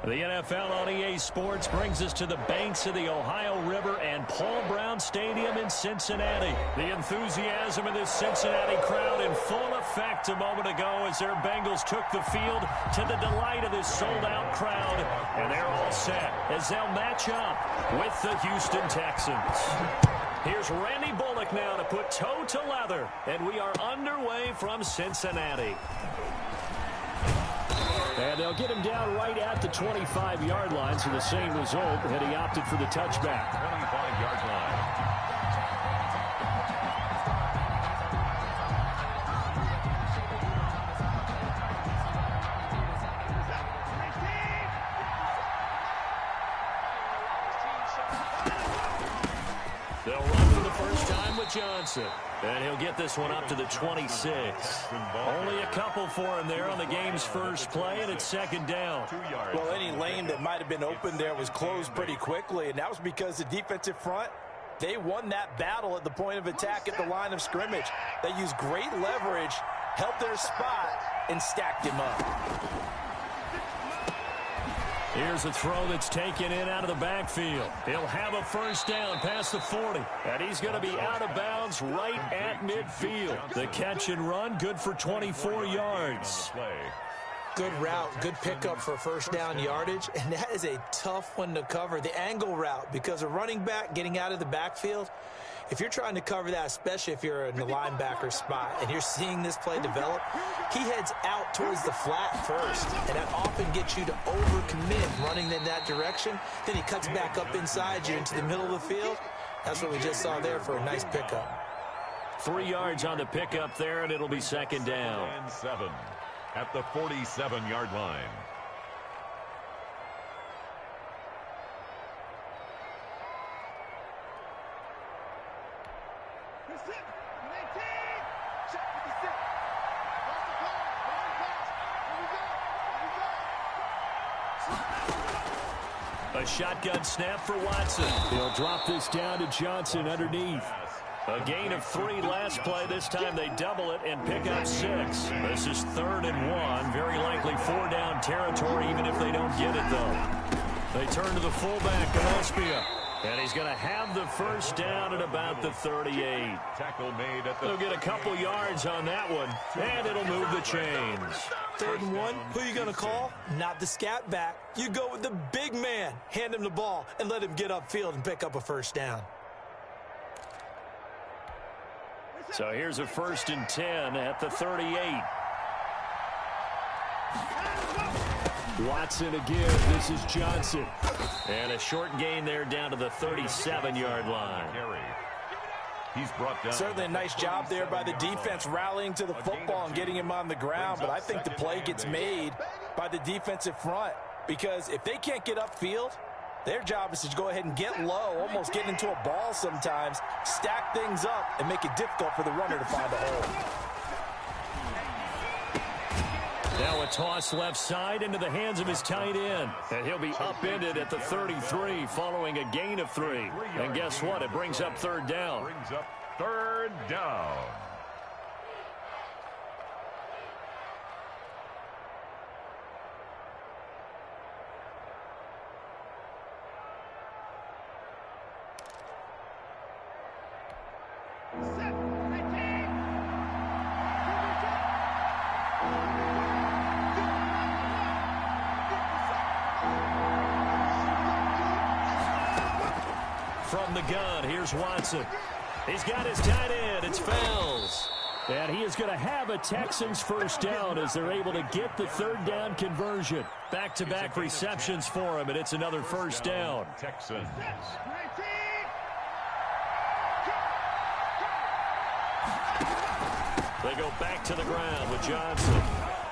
The NFL on EA Sports brings us to the banks of the Ohio River and Paul Brown Stadium in Cincinnati. The enthusiasm of this Cincinnati crowd in full effect a moment ago as their Bengals took the field to the delight of this sold-out crowd. And they're all set as they'll match up with the Houston Texans. Here's Randy Bullock now to put toe to leather. And we are underway from Cincinnati. And they'll get him down right at the 25-yard line, so the same result, and he opted for the touchback. 25-yard line. They'll run for the first time with Johnson. And he'll get this one up to the 26. Only a couple for him there on the game's first play, and it's second down. Well, any lane that might have been open there was closed pretty quickly, and that was because the defensive front, they won that battle at the point of attack at the line of scrimmage. They used great leverage, held their spot, and stacked him up. Here's a throw that's taken in out of the backfield. He'll have a first down past the 40. And he's going to be out of bounds right at midfield. The catch and run, good for 24 yards. Good route, good pickup for first down yardage. And that is a tough one to cover, the angle route, because a running back getting out of the backfield, if you're trying to cover that, especially if you're in the linebacker spot and you're seeing this play develop, he heads out towards the flat first, and that often gets you to overcommit running in that direction. Then he cuts back up inside you into the middle of the field. That's what we just saw there for a nice pickup. 3 yards on the pickup there, and it'll be second down. And 7 at the 47-yard line. A shotgun snap for Watson. He'll drop this down to Johnson underneath. A gain of 3 last play. This time they double it and pick up 6. This is 3rd and 1. Very likely 4-down territory, even if they don't get it, though. They turn to the fullback, Gillespie. And he's going to have the first down at about the 38. Tackle made at the They'll get a couple yards on that one, and it'll move the chains. 3rd and 1, who are you going to call? Not the scat back. You go with the big man. Hand him the ball and let him get upfield and pick up a first down. So here's a 1st and 10 at the 38. Watson again. This is Johnson. And a short gain there down to the 37-yard line. He's brought down. Certainly a nice job there by the defense rallying to the football and getting him on the ground. But I think the play gets made by the defensive front, because if they can't get upfield, their job is to go ahead and get low, almost get into a ball sometimes, stack things up, and make it difficult for the runner to find a hole. Now a toss left side into the hands of his tight end. And he'll be upended at the 33 following a gain of 3. And guess what? It brings up 3rd down. Brings up 3rd down. From the gun, here's Watson. He's got his tight end. It's Fells. And he is going to have a Texans first down as they're able to get the 3rd down conversion. Back-to-back receptions for him, and it's another first down. Texans. They go back to the ground with Johnson.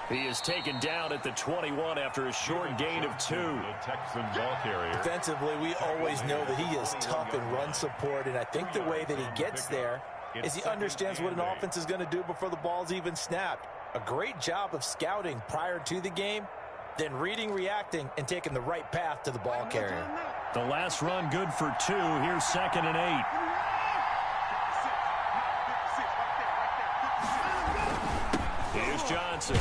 He is taken down at the 21 after a short gain of 2. The Texan ball carrier. Defensively, we always know that he is tough in run support, and I think the way that he gets there is he understands what an offense is going to do before the ball's even snapped. A great job of scouting prior to the game, then reading, reacting, and taking the right path to the ball carrier. The last run good for 2. Here's 2nd and 8. Here's Johnson.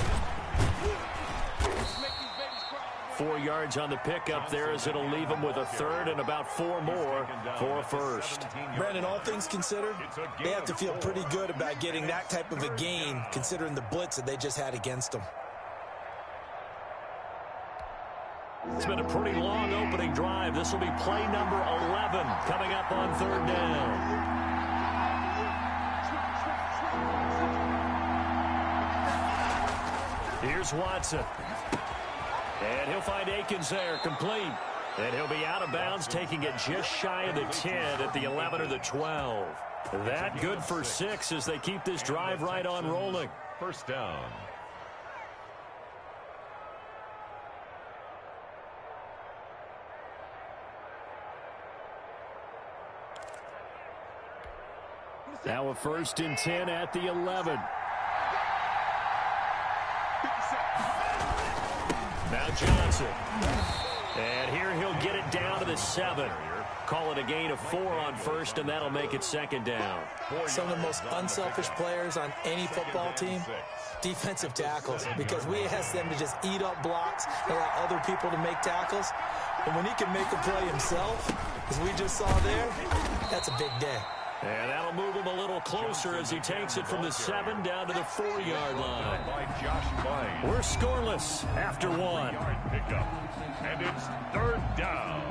4 yards on the pickup there, as it'll leave them with a third and about 4 more for a first. Brandon, all things considered, they have to feel pretty good about getting that type of a gain, considering the blitz that they just had against them. It's been a pretty long opening drive. This will be play number 11 coming up on third down. Here's Watson. And he'll find Akins there, complete. And he'll be out of bounds, taking it just shy of the 10 at the 11 or the 12. That good for 6 as they keep this drive right on rolling. First down. Now a 1st and 10 at the 11. Now Johnson. And here he'll get it down to the 7. Call it a gain of 4 on first, and that'll make it second down. Some of the most unselfish players on any football team, defensive tackles, because we ask them to just eat up blocks and allow other people to make tackles. And when he can make a play himself, as we just saw there, that's a big day. And that'll move him a little closer as he takes it from the 7 down to the 4-yard line. We're scoreless after 1. And it's third down.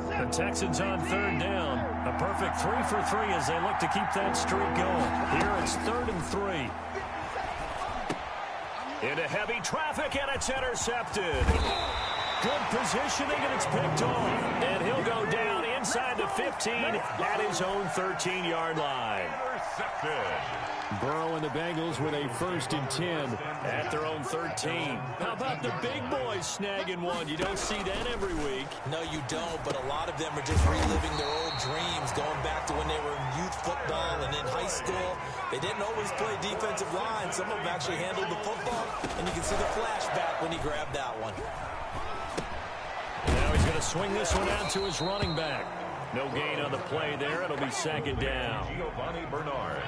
The Texans on third down. A perfect 3 for 3 as they look to keep that streak going. Here it's 3rd and 3. Into heavy traffic, and it's intercepted. Good positioning, and it's picked off. And he'll go down inside the 15 at his own 13-yard line. Burrow and the Bengals with a 1st and 10 at their own 13. How about the big boys snagging one? You don't see that every week. No, you don't, but a lot of them are just reliving their old dreams, going back to when they were in youth football and in high school. They didn't always play defensive line. Some of them actually handled the football, and you can see the flashback when he grabbed that one. Now he's going to swing this one out to his running back. No gain on the play there. It'll be second down. Giovanni Bernard.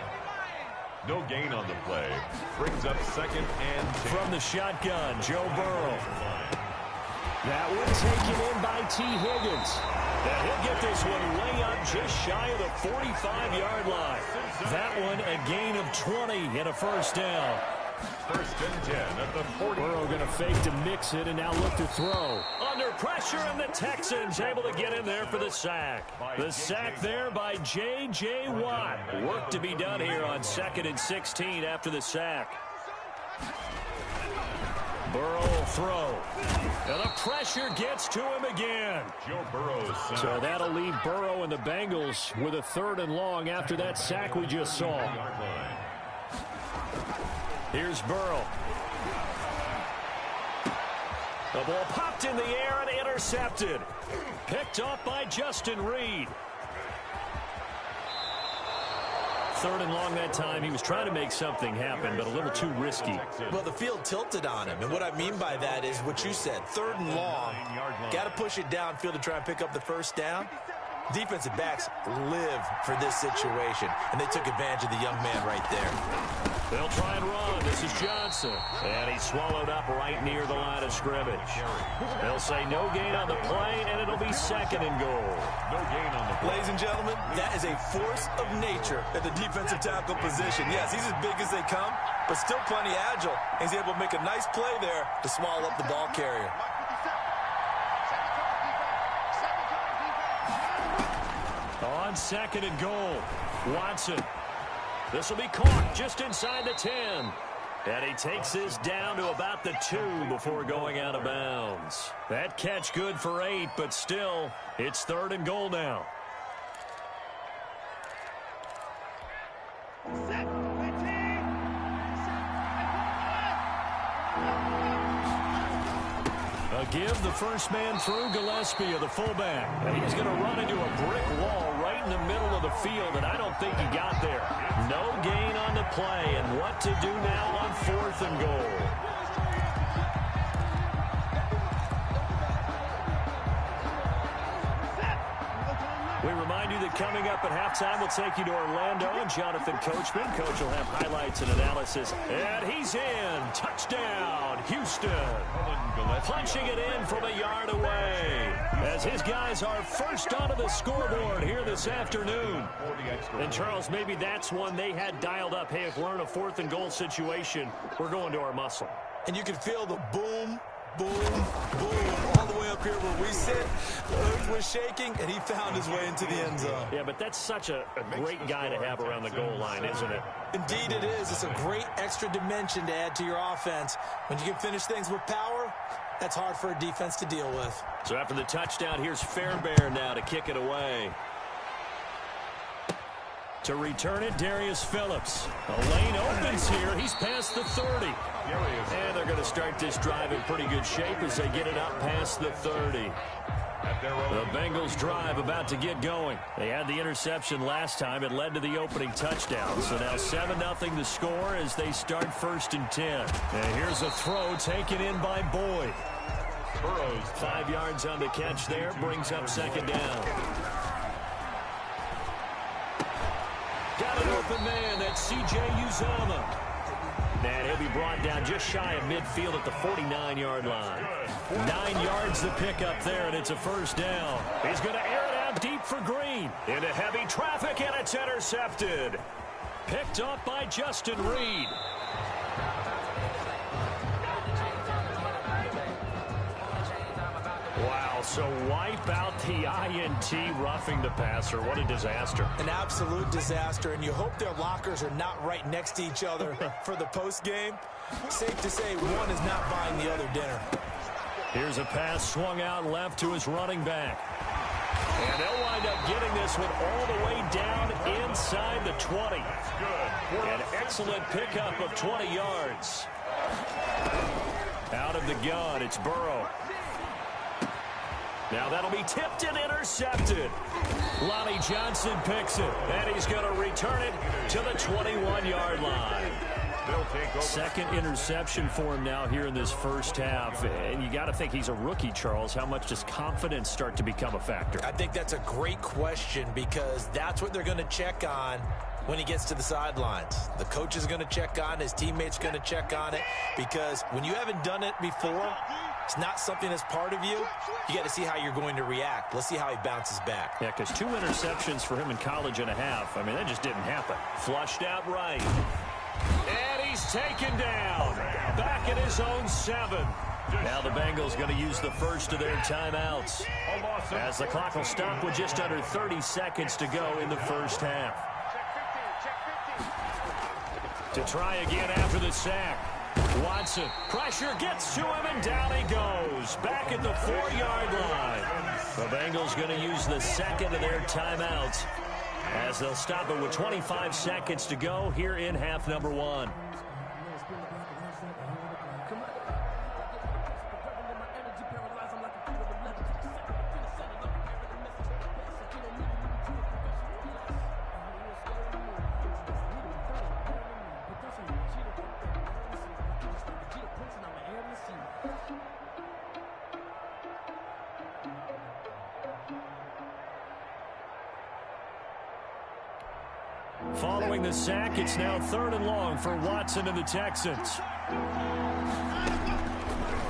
No gain on the play. Brings up 2nd and 10. From the shotgun, Joe Burrow. That one taken in by T. Higgins. And he'll get this one way up just shy of the 45-yard line. That one a gain of 20 and a first down. 1st and 10 at the 40. Burrow going to fake to mix it and now look to throw. Under pressure, and the Texans able to get in there for the sack. The sack there by J.J. Watt. Work to be done here on 2nd and 16 after the sack. Burrow will throw. And the pressure gets to him again. Joe Burrow's sack. So that'll leave Burrow and the Bengals with a 3rd and long after that sack we just saw. Here's Burrow. The ball popped in the air and intercepted. Picked off by Justin Reed. 3rd and long that time. He was trying to make something happen, but a little too risky. Well, the field tilted on him, and what I mean by that is what you said. 3rd and long. Got to push it downfield to try and pick up the first down. Defensive backs live for this situation, and they took advantage of the young man right there. They'll try and run. This is Johnson. And he's swallowed up right near the line of scrimmage. They'll say no gain on the play, and it'll be 2nd and goal. No gain on the play. Ladies and gentlemen, that is a force of nature at the defensive tackle position. Yes, he's as big as they come, but still plenty agile. He's able to make a nice play there to swallow up the ball carrier. On 2nd and goal, Watson. This will be caught just inside the 10. And he takes this down to about the 2 before going out of bounds. That catch good for 8, but still, it's 3rd and goal now. A give, the first man through, Gillespie of the fullback. And he's going to run into a brick wall right in the middle of the field, and I don't think he got there. No gain on the play, and what to do now on 4th and goal. We remind you you that coming up at halftime, we'll take you to Orlando and Jonathan Coachman. Coach will have highlights and analysis. And he's in. Touchdown, Houston. Punching it in from a yard away as his guys are first onto the scoreboard here this afternoon. And, Charles, maybe that's one they had dialed up. Hey, if we're in a 4th and goal situation, we're going to our muscle. And you can feel the boom, boom, boom, all the way up here where we sit. The earth was shaking, and he found his way into the end zone. Yeah, but that's such a great guy to have around the goal line, isn't it? Indeed it is. It's a great extra dimension to add to your offense. When you can finish things with power, that's hard for a defense to deal with. So after the touchdown, here's Fairbairn now to kick it away. To return it, Darius Phillips. A lane opens here. He's past the 30. And they're going to start this drive in pretty good shape as they get it up past the 30. The Bengals drive about to get going. They had the interception last time. It led to the opening touchdown. So now 7-0 the score as they start 1st and 10. And here's a throw taken in by Boyd. Burrows 5 yards on the catch there. Brings up 2nd down. Got an open man. That's C.J. Uzomah. And he'll be brought down just shy of midfield at the 49-yard line. 9 yards to pick up there, and it's a 1st down. He's going to air it out deep for Green. Into heavy traffic, and it's intercepted. Picked up by Justin Reed. Wow, so wipe out the INT roughing the passer. What a disaster. An absolute disaster, and you hope their lockers are not right next to each other for the postgame. Safe to say one is not buying the other dinner. Here's a pass swung out left to his running back. And they'll wind up getting this one all the way down inside the 20. An excellent pickup of 20 yards. Out of the gun, it's Burrow. Now that'll be tipped and intercepted. Lonnie Johnson picks it, and he's going to return it to the 21-yard line. 2nd interception for him now here in this 1st half. And you got to think he's a rookie, Charles. How much does confidence start to become a factor? I think that's a great question because that's what they're going to check on when he gets to the sidelines. The coach is going to check on it. His teammates are going to check on it because when you haven't done it before, it's not something that's part of you. You got to see how you're going to react. Let's see how he bounces back. Yeah, because 2 interceptions for him in college and a half. I mean, that just didn't happen. Flushed out right. And he's taken down. Back at his own 7. Now the Bengals going to use the first of their timeouts as the clock will stop with just under 30 seconds to go in the 1st half. To try again after the sack. Watson, pressure gets to him, and down he goes. Back at the 4-yard line. The Bengals going to use the 2nd of their timeouts as they'll stop it with 25 seconds to go here in half number 1. Following the sack, it's now 3rd and long for Watson and the Texans.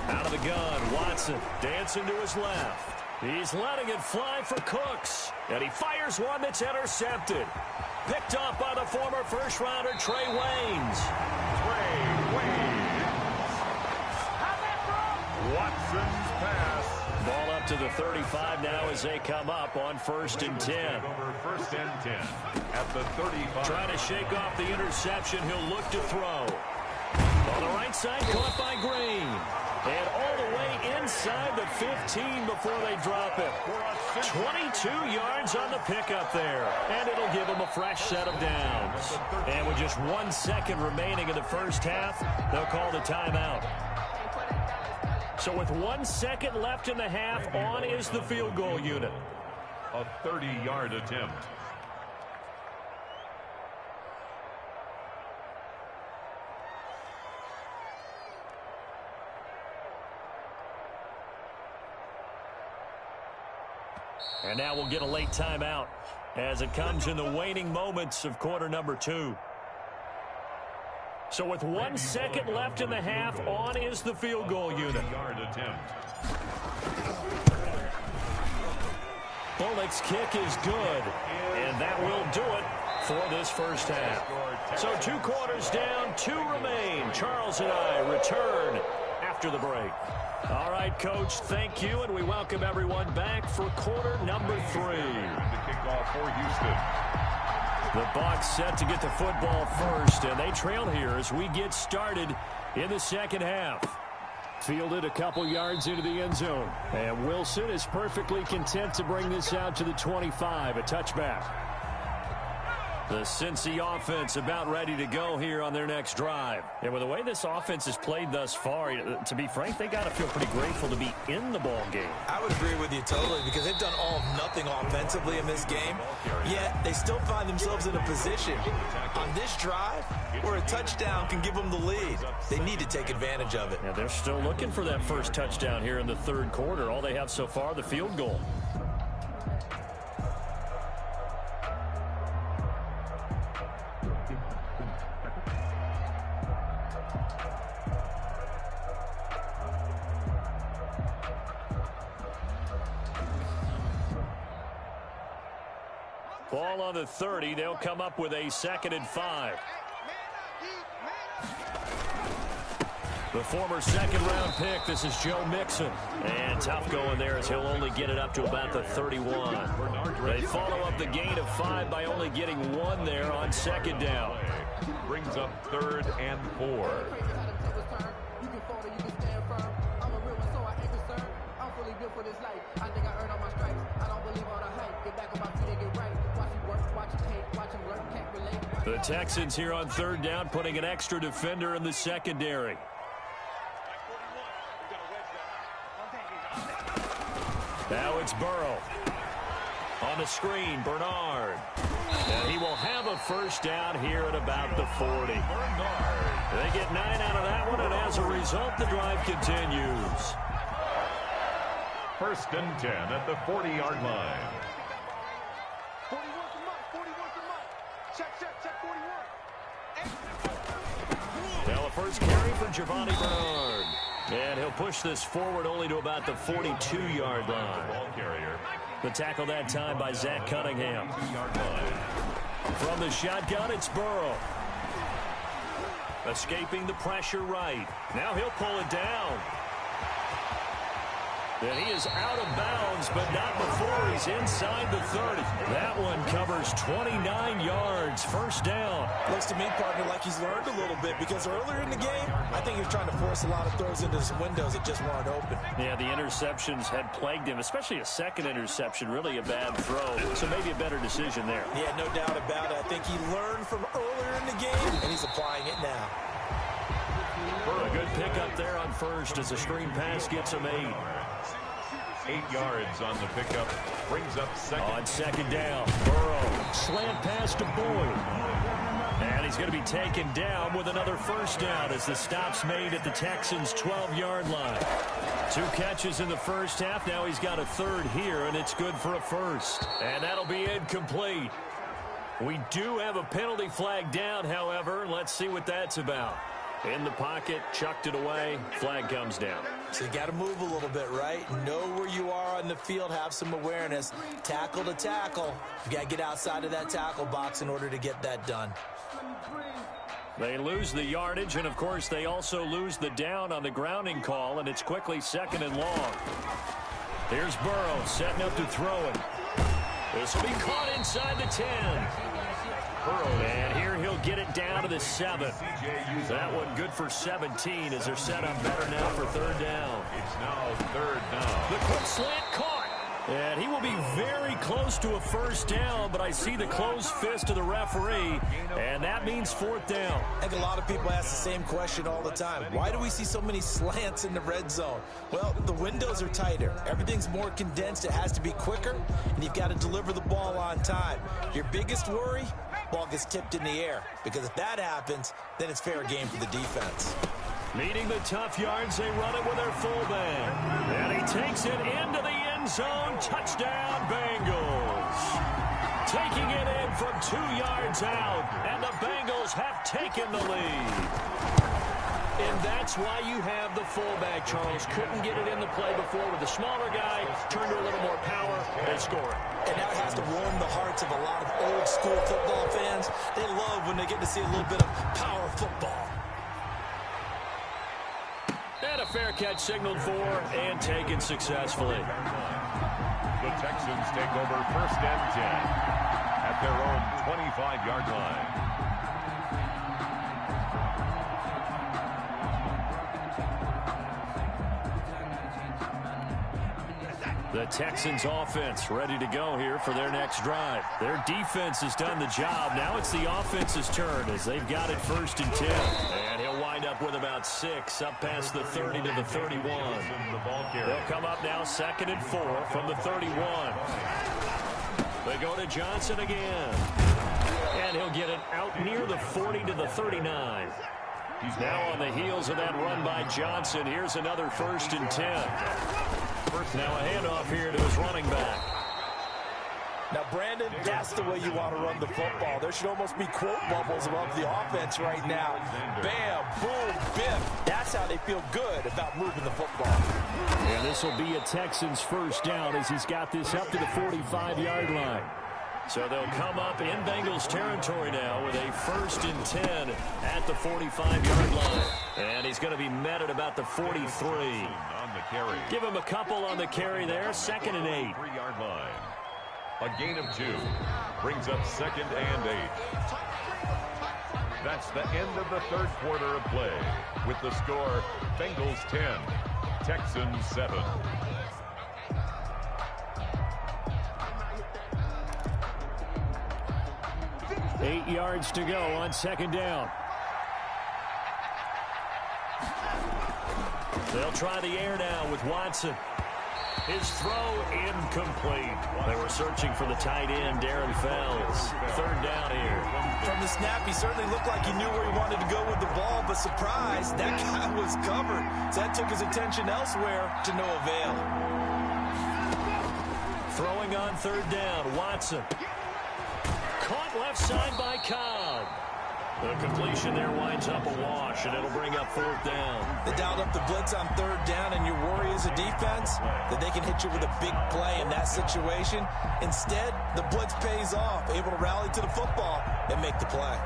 Out of the gun, Watson dancing to his left. He's letting it fly for Cooks. And he fires one that's intercepted. Picked up by the former first-rounder Trey Waynes. Watson's pass. Ball up to the 35 now as they come up on 1st and 10. Over 1st and 10 at the 35. Trying to shake off the interception. He'll look to throw. On the right side, caught by Green. And all the way inside the 15 before they drop it. 22 yards on the pickup there. And it'll give them a fresh set of downs. And with just 1 second remaining in the 1st half, they'll call the timeout. So with 1 second left in the half, on is the field goal unit. A 30-yard attempt. And now we'll get a late timeout. as it comes in the waning moments of quarter number 2. So with 1 second left in the half, on is the field goal unit. Bullock's kick is good, and that will do it for this first half. So 2 quarters down, 2 remain. Charles and I return after the break. All right, Coach, thank you, and we welcome everyone back for quarter number 3. The kickoff for Houston. The Bucs set to get the football first, and they trail here as we get started in the second half. Fielded a couple yards into the end zone, and Wilson is perfectly content to bring this out to the 25, a touchback. The Cincy offense about ready to go here on their next drive. And with the way this offense has played thus far, to be frank, they got to feel pretty grateful to be in the ball game. I would agree with you totally because they've done all of nothing offensively in this game, yet they still find themselves in a position on this drive where a touchdown can give them the lead. They need to take advantage of it. Yeah, they're still looking for that first touchdown here in the third quarter. All they have so far, the field goal. Ball on the 30. They'll come up with a 2nd and 5. The former second-round pick, this is Joe Mixon. And tough going there as he'll only get it up to about the 31. They follow up the gain of 5 by only getting 1 there on 2nd down. Brings up 3rd and 4. The Texans here on 3rd down, putting an extra defender in the secondary. Now it's Burrow. On the screen, Bernard. And he will have a first down here at about the 40. They get 9 out of that one, and as a result, the drive continues. 1st and 10 at the 40-yard line. Now a first carry for Giovanni Bernard. And he'll push this forward only to about the 42-yard line. Ball carrier. The tackle that time by Zach Cunningham. From the shotgun, it's Burrow. Escaping the pressure right. Now he'll pull it down. And he is out of bounds, but not before he's inside the 30. That one covers 29 yards, first down. Looks to me, partner, like he's learned a little bit because earlier in the game, I think he was trying to force a lot of throws into some windows that just weren't open. Yeah, the interceptions had plagued him, especially a second interception, really a bad throw. So maybe a better decision there. Yeah, no doubt about it. I think he learned from earlier in the game, and he's applying it now. A good pickup there on first as a screen pass gets him 8. 8 yards on the pickup. Brings up 2nd. On 2nd down, Burrow. Slant pass to Boyd. And he's going to be taken down with another first down as the stop's made at the Texans' 12-yard line. 2 catches in the first half. Now he's got a 3rd here, and it's good for a first. And that'll be incomplete. We do have a penalty flag down, however. Let's see what that's about. In the pocket, chucked it away, flag comes down. So you got to move a little bit, right? Know where you are on the field, have some awareness. Tackle to tackle. You got to get outside of that tackle box in order to get that done. They lose the yardage, and of course they also lose the down on the grounding call, and it's quickly 2nd and long. Here's Burrow setting up to throw it. This will be caught inside the 10. And here he'll get it down to the 7. That one good for 17 as they're set up better now for 3rd down. It's now 3rd down. The quick slant caught. And he will be very close to a first down, but I see the closed fist of the referee, and that means 4th down. I think a lot of people ask the same question all the time. Why do we see so many slants in the red zone? Well, the windows are tighter. Everything's more condensed. It has to be quicker, and you've got to deliver the ball on time. Your biggest worry? Ball gets tipped in the air, because if that happens, then it's fair game for the defense. Meeting the tough yards, they run it with their fullback. And he takes it into the end zone. Touchdown, Bengals. taking it in from 2 yards out, and the Bengals have taken the lead. And that's why you have the fullback, Charles. Couldn't get it in the play before with the smaller guy. Turned to a little more power and scored. And that has to warm the hearts of a lot of old-school football fans. They love when they get to see a little bit of power football. And a fair catch signaled for and taken successfully. The Texans take over 1st and 10 at their own 25-yard line. The Texans offense ready to go here for their next drive. Their defense has done the job. Now it's the offense's turn as they've got it 1st and 10. And he'll wind up with about 6 up past the 30 to the 31. They'll come up now 2nd and 4 from the 31. They go to Johnson again. And he'll get it out near the 40 to the 39. He's now on the heels of that run by Johnson. Here's another 1st and 10. Now a handoff here to his running back. Now, Brandon, that's the way you want to run the football. There should almost be quote bubbles above the offense right now. Bam, boom, biff. That's how they feel good about moving the football. And this will be a Texans 1st down as he's got this up to the 45-yard line. So they'll come up in Bengals territory now with a 1st and 10 at the 45-yard line. And he's going to be met at about the 43. On the carry. Give him a couple on the carry there. 2nd and 8. 3-yard line. A gain of 2 brings up 2nd and 8. That's the end of the 3rd quarter of play with the score Bengals 10, Texans 7. Eight yards to go on 2nd down. They'll try the air now with Watson. His throw incomplete. They were searching for the tight end, Darren Fells. 3rd down here. From the snap, he certainly looked like he knew where he wanted to go with the ball, but surprise, that guy was covered. So that took his attention elsewhere to no avail. Throwing on 3rd down, Watson. Caught left side by Cobb. The completion there winds up a wash, and it'll bring up 4th down. They dialed up the blitz on 3rd down, and your worry as a defense that they can hit you with a big play in that situation. Instead, the blitz pays off, able to rally to the football and make the play.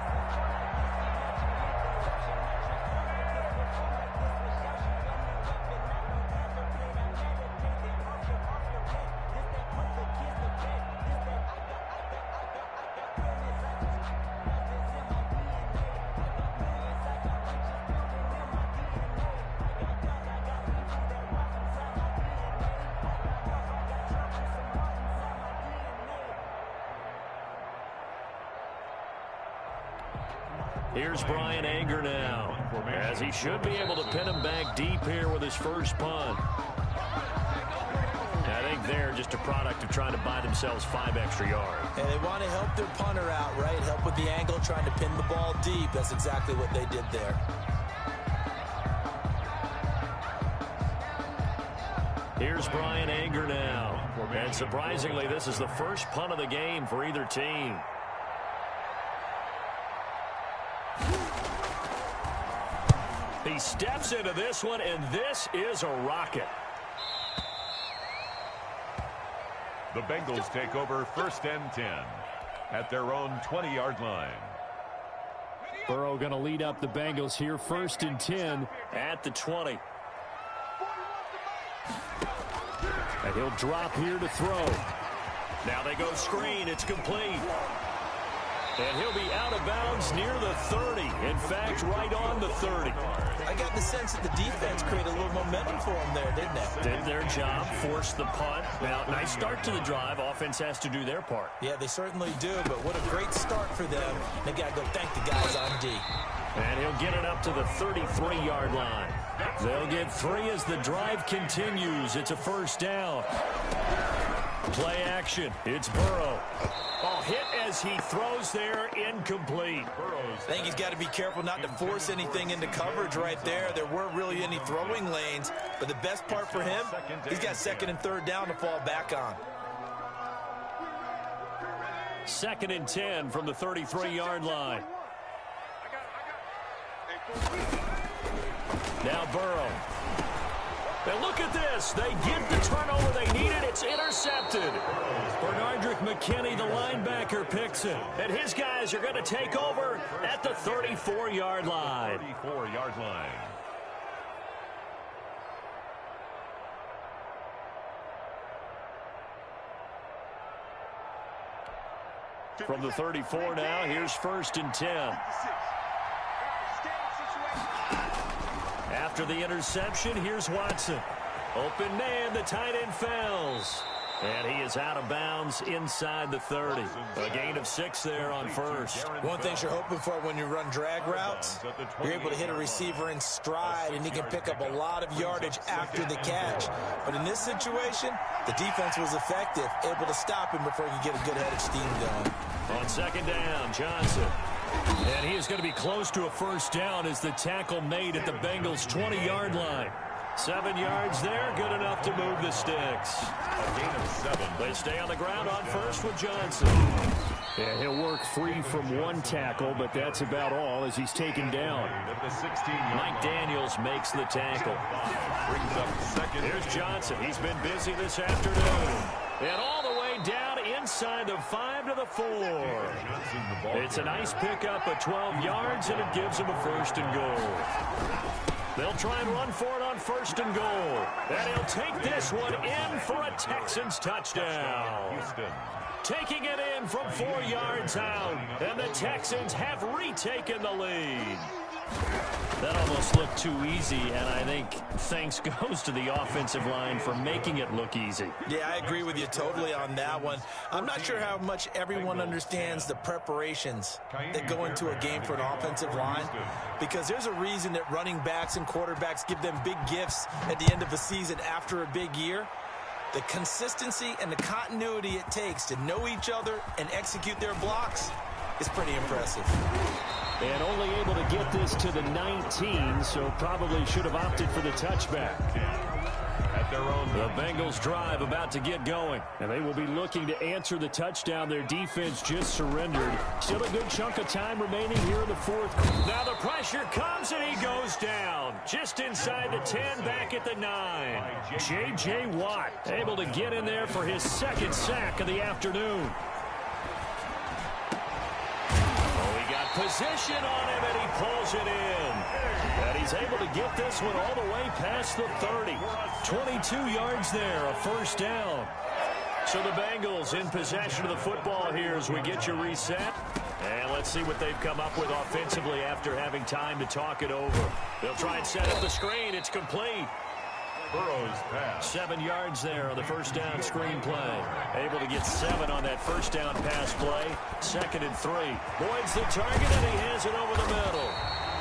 Here's Brian Anger now, as he should be able to pin him back deep here with his first punt. I think they're just a product of trying to buy themselves 5 extra yards. And they want to help their punter out, right? Help with the angle, trying to pin the ball deep. That's exactly what they did there. Here's Brian Anger now. And surprisingly, this is the first punt of the game for either team. He steps into this one, and this is a rocket. The Bengals take over 1st and 10 at their own 20-yard line. Burrow going to lead up the Bengals here, 1st and 10 at the 20. And he'll drop here to throw. Now they go screen. It's complete. And he'll be out of bounds near the 30. In fact, right on the 30. I got the sense that the defense created a little momentum for them there, didn't they? Did their job, forced the punt. Now, nice start to the drive. Offense has to do their part. Yeah, they certainly do, but what a great start for them. They got to go thank the guys on D. And he'll get it up to the 33-yard line. They'll get 3 as the drive continues. It's a 1st down. Play action. It's Burrow. Oh, hit as he throws there, incomplete. I think he's got to be careful not to force anything into coverage right there. There weren't really any throwing lanes, but the best part for him, he's got 2nd and 3rd down to fall back on. 2nd and 10 from the 33-yard line. Now Burrow. And look at this. They get the turnover they needed. It's intercepted. Bernardrick McKinney, the linebacker, picks it. And his guys are going to take over at the 34-yard line. 34-yard line. From the 34 now, here's 1st and 10. After the interception, here's Watson. Open man, the tight end fails. And he is out of bounds inside the 30. A gain of 6 there on 1st. One thing you're hoping for when you run drag routes, you're able to hit a receiver in stride, and he can pick up a lot of yardage after the catch. But in this situation, the defense was effective, able to stop him before he could get a good head of steam going. On 2nd down, Johnson. And he is going to be close to a 1st down as the tackle made at the Bengals' 20-yard line. 7 yards there, good enough to move the sticks. A gain of 7. They stay on the ground on 1st with Johnson. Yeah, he'll work free from one tackle, but that's about all as he's taken down. Mike Daniels makes the tackle. Brings up 2nd. Here's Johnson. He's been busy this afternoon. And all the way down inside the 5 to the 4. It's a nice pickup of 12 yards, and it gives him a 1st and goal. They'll try and run for it on 1st and goal. And he'll take this one in for a Texans touchdown. Houston. Taking it in from 4 yards out. And the Texans have retaken the lead. That almost looked too easy, and I think thanks goes to the offensive line for making it look easy. Yeah, I agree with you totally on that one. I'm not sure how much everyone understands the preparations that go into a game for an offensive line, because there's a reason that running backs and quarterbacks give them big gifts at the end of the season after a big year. The consistency and the continuity it takes to know each other and execute their blocks is pretty impressive. And only able to get this to the 19, so probably should have opted for the touchback. At their own. The Bengals drive about to get going. And they will be looking to answer the touchdown their defense just surrendered. Still a good chunk of time remaining here in the 4th. Now the pressure comes and he goes down. Just inside the 10, back at the 9. J.J. Watt able to get in there for his 2nd sack of the afternoon. Position on him, and he pulls it in. And he's able to get this one all the way past the 30. 22 yards there, a 1st down. So the Bengals in possession of the football here as we get you reset. And let's see what they've come up with offensively after having time to talk it over. They'll try and set up the screen. It's complete. Burrow's pass. 7 yards there on the 1st down screen play. Able to get 7 on that 1st down pass play. 2nd and 3. Boyd's the target, and he has it over the middle.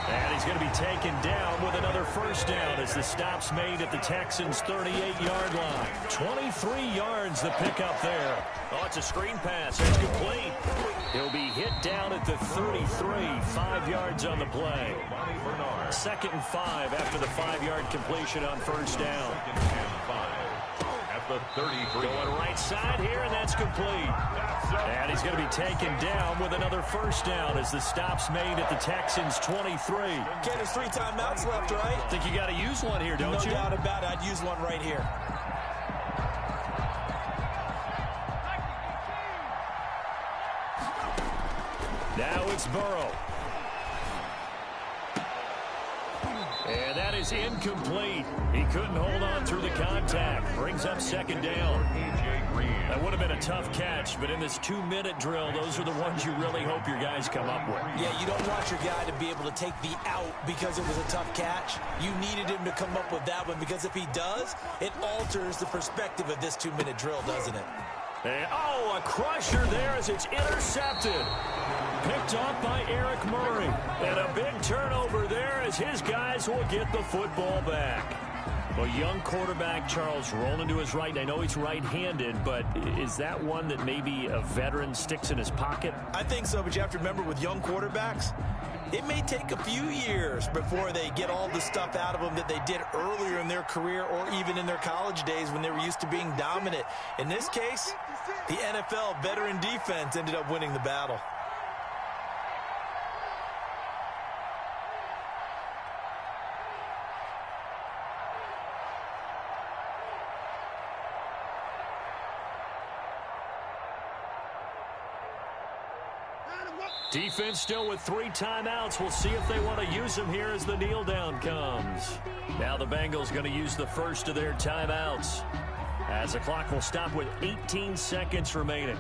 And he's going to be taken down with another 1st down as the stop's made at the Texans' 38-yard line. 23 yards the pickup there. Oh, it's a screen pass. It's complete. He'll be hit down at the 33, 5 yards on the play. 2nd and 5 after the 5-yard completion on 1st down. At the 33. Going right side here, and that's complete. And he's going to be taken down with another 1st down as the stop's made at the Texans' 23. Okay, there's 3 timeouts left, right? Think you got to use one here, don't you? No doubt about it. I'd use one right here. Now it's Burrow. And that is incomplete. He couldn't hold on through the contact. Brings up 2nd down. That would have been a tough catch, but in this 2-minute drill, those are the ones you really hope your guys come up with. Yeah, you don't want your guy to be able to take the out because it was a tough catch. You needed him to come up with that one, because if he does, it alters the perspective of this 2-minute drill, doesn't it? And, oh, a crusher there as it's intercepted. Picked off by Eric Murray. And a big turnover there as his guys will get the football back. A young quarterback, Charles, rolling to his right. I know he's right-handed, but is that one that maybe a veteran sticks in his pocket? I think so, but you have to remember with young quarterbacks, It may take a few years before they get all the stuff out of them that they did earlier in their career or even in their college days when they were used to being dominant. In this case, the NFL veteran defense ended up winning the battle. Defense still with 3 timeouts. We'll see if they want to use them here as the kneel down comes. Now the Bengals going to use the first of their timeouts, as the clock will stop with 18 seconds remaining.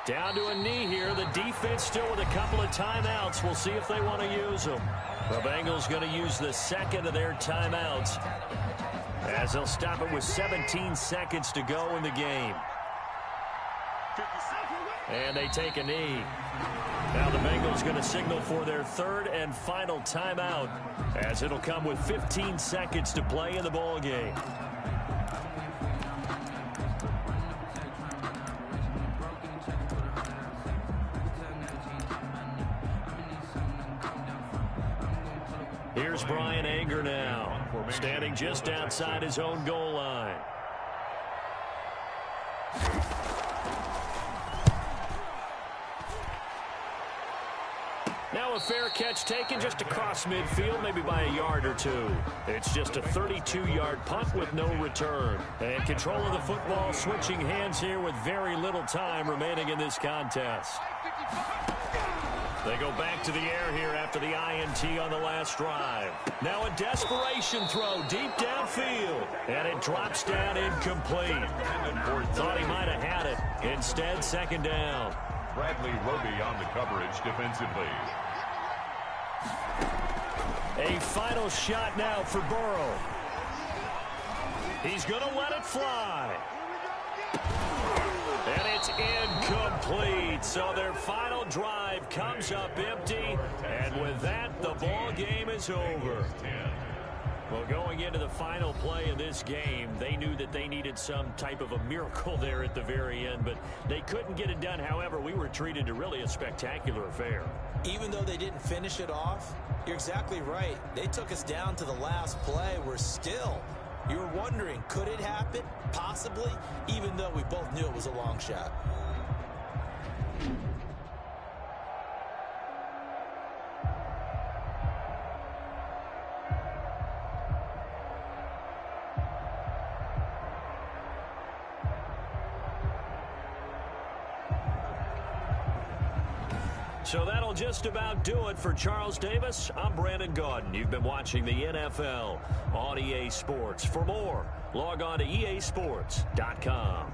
Down to a knee here. The defense still with a couple of timeouts. We'll see if they want to use them. The Bengals going to use the second of their timeouts, as they'll stop it with 17 seconds to go in the game. And they take a knee. Now the Bengals going to signal for their third and final timeout, as it'll come with 15 seconds to play in the ball game. Here's Brian Anger now, standing just outside his own goal line. Now a fair catch taken just across midfield, maybe by a yard or two. It's just a 32-yard punt with no return. And control of the football switching hands here with very little time remaining in this contest. They go back to the air here after the INT on the last drive. Now a desperation throw deep downfield, and it drops down incomplete. Thought he might have had it. Instead, second down. Bradley Roby on the coverage defensively. A final shot now for Burrow. He's going to let it fly. And it's incomplete. So their final drive comes up empty. And with that, the ball game is over. Well, going into the final play of this game, they knew that they needed some type of a miracle there at the very end, but they couldn't get it done. However, we were treated to really a spectacular affair. Even though they didn't finish it off, you're exactly right. They took us down to the last play. We're still, you were wondering, could it happen? Possibly, even though we both knew it was a long shot. So that'll just about do it for Charles Davis. I'm Brandon Gaudin. You've been watching the NFL on EA Sports. For more, log on to easports.com.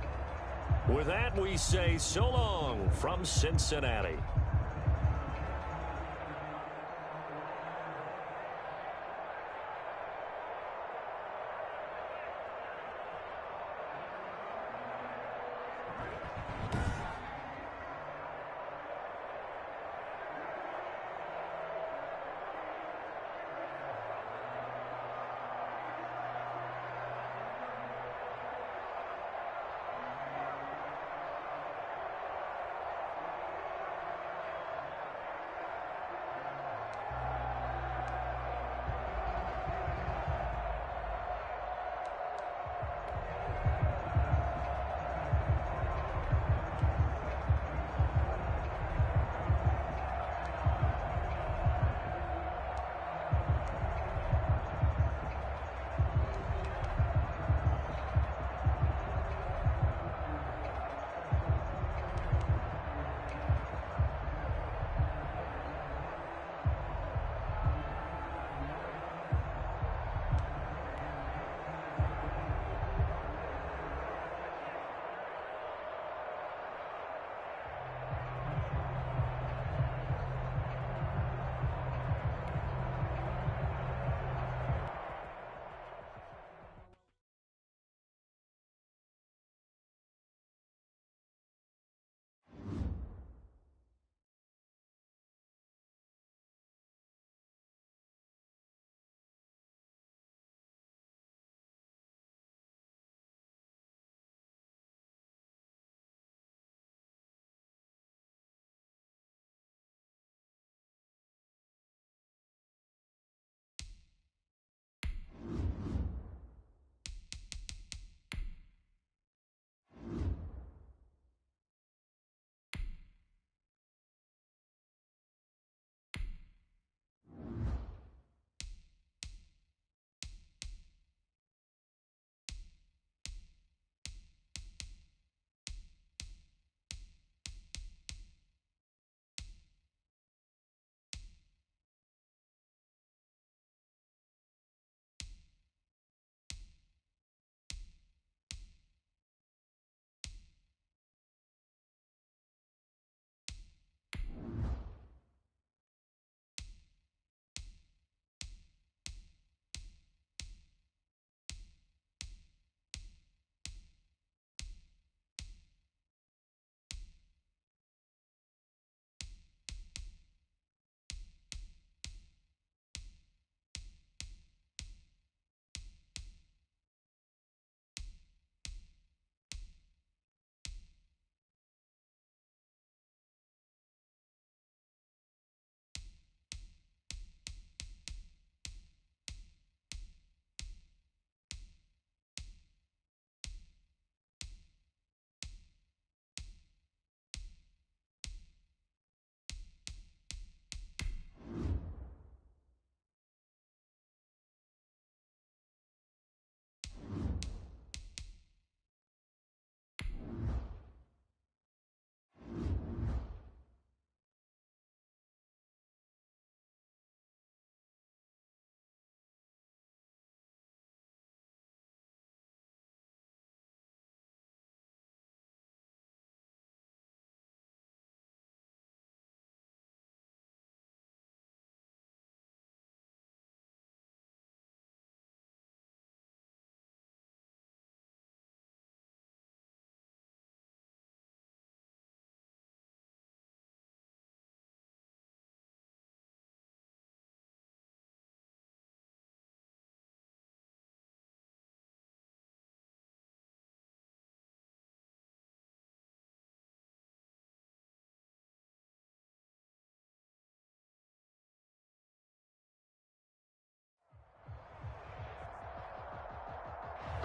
With that, we say so long from Cincinnati.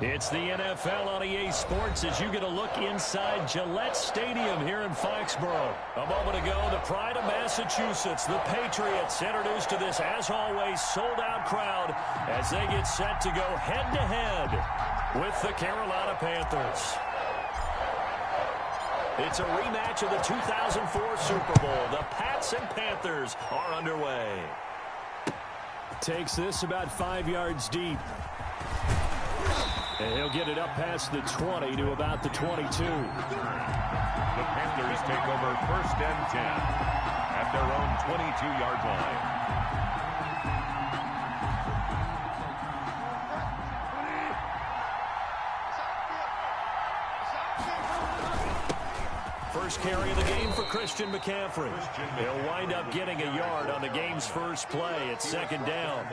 It's the NFL on EA Sports as you get a look inside Gillette Stadium here in Foxborough. A moment ago, the pride of Massachusetts, the Patriots, introduced to this, as always, sold-out crowd as they get set to go head-to-head with the Carolina Panthers. It's a rematch of the 2004 Super Bowl. The Pats and Panthers are underway. Takes this about 5 yards deep. And he'll get it up past the 20 to about the 22. The Panthers take over 1st and 10 at their own 22-yard line. First carry of the game for Christian McCaffrey. He'll wind up getting a yard on the game's first play. It's 2nd down.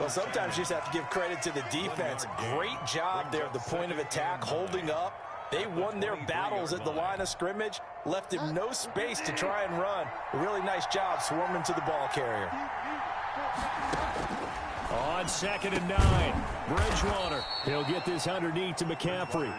Well, sometimes you just have to give credit to the defense. Great job there at the point of attack, holding up. They won their battles at the line of scrimmage, left him no space to try and run. A really nice job swarming to the ball carrier. On 2nd and 9, Bridgewater. He'll get this underneath to McCaffrey.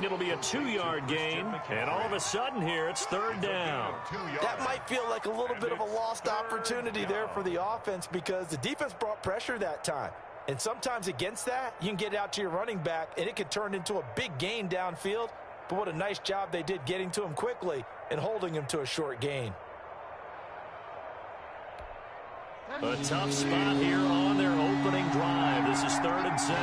It'll be a 2-yard gain, and all of a sudden here, it's 3rd down. That might feel like a little bit of a lost opportunity there for the offense because the defense brought pressure that time. And sometimes against that, you can get out to your running back, and it could turn into a big gain downfield. But what a nice job they did getting to him quickly and holding him to a short gain. A tough spot here on their opening drive. This is 3rd and 7.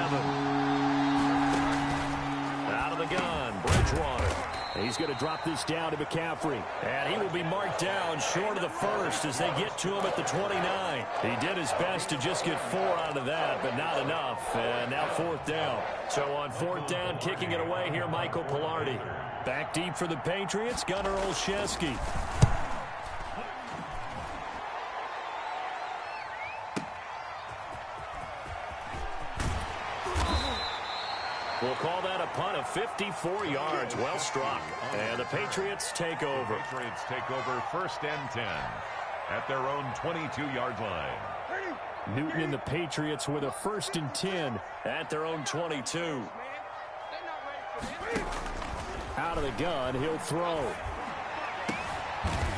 Out of the gun, Bridgewater. He's going to drop this down to McCaffrey. And he will be marked down short of the first as they get to him at the 29. He did his best to just get 4 out of that, but not enough. And now 4th down. So on 4th down, kicking it away here, Michael Pilardi. Back deep for the Patriots, Gunnar Olszewski. We'll call that a punt of 54 yards. Well struck. And the Patriots take over. Patriots take over 1st and 10 at their own 22-yard line. Newton and the Patriots with a 1st and 10 at their own 22. Out of the gun, he'll throw.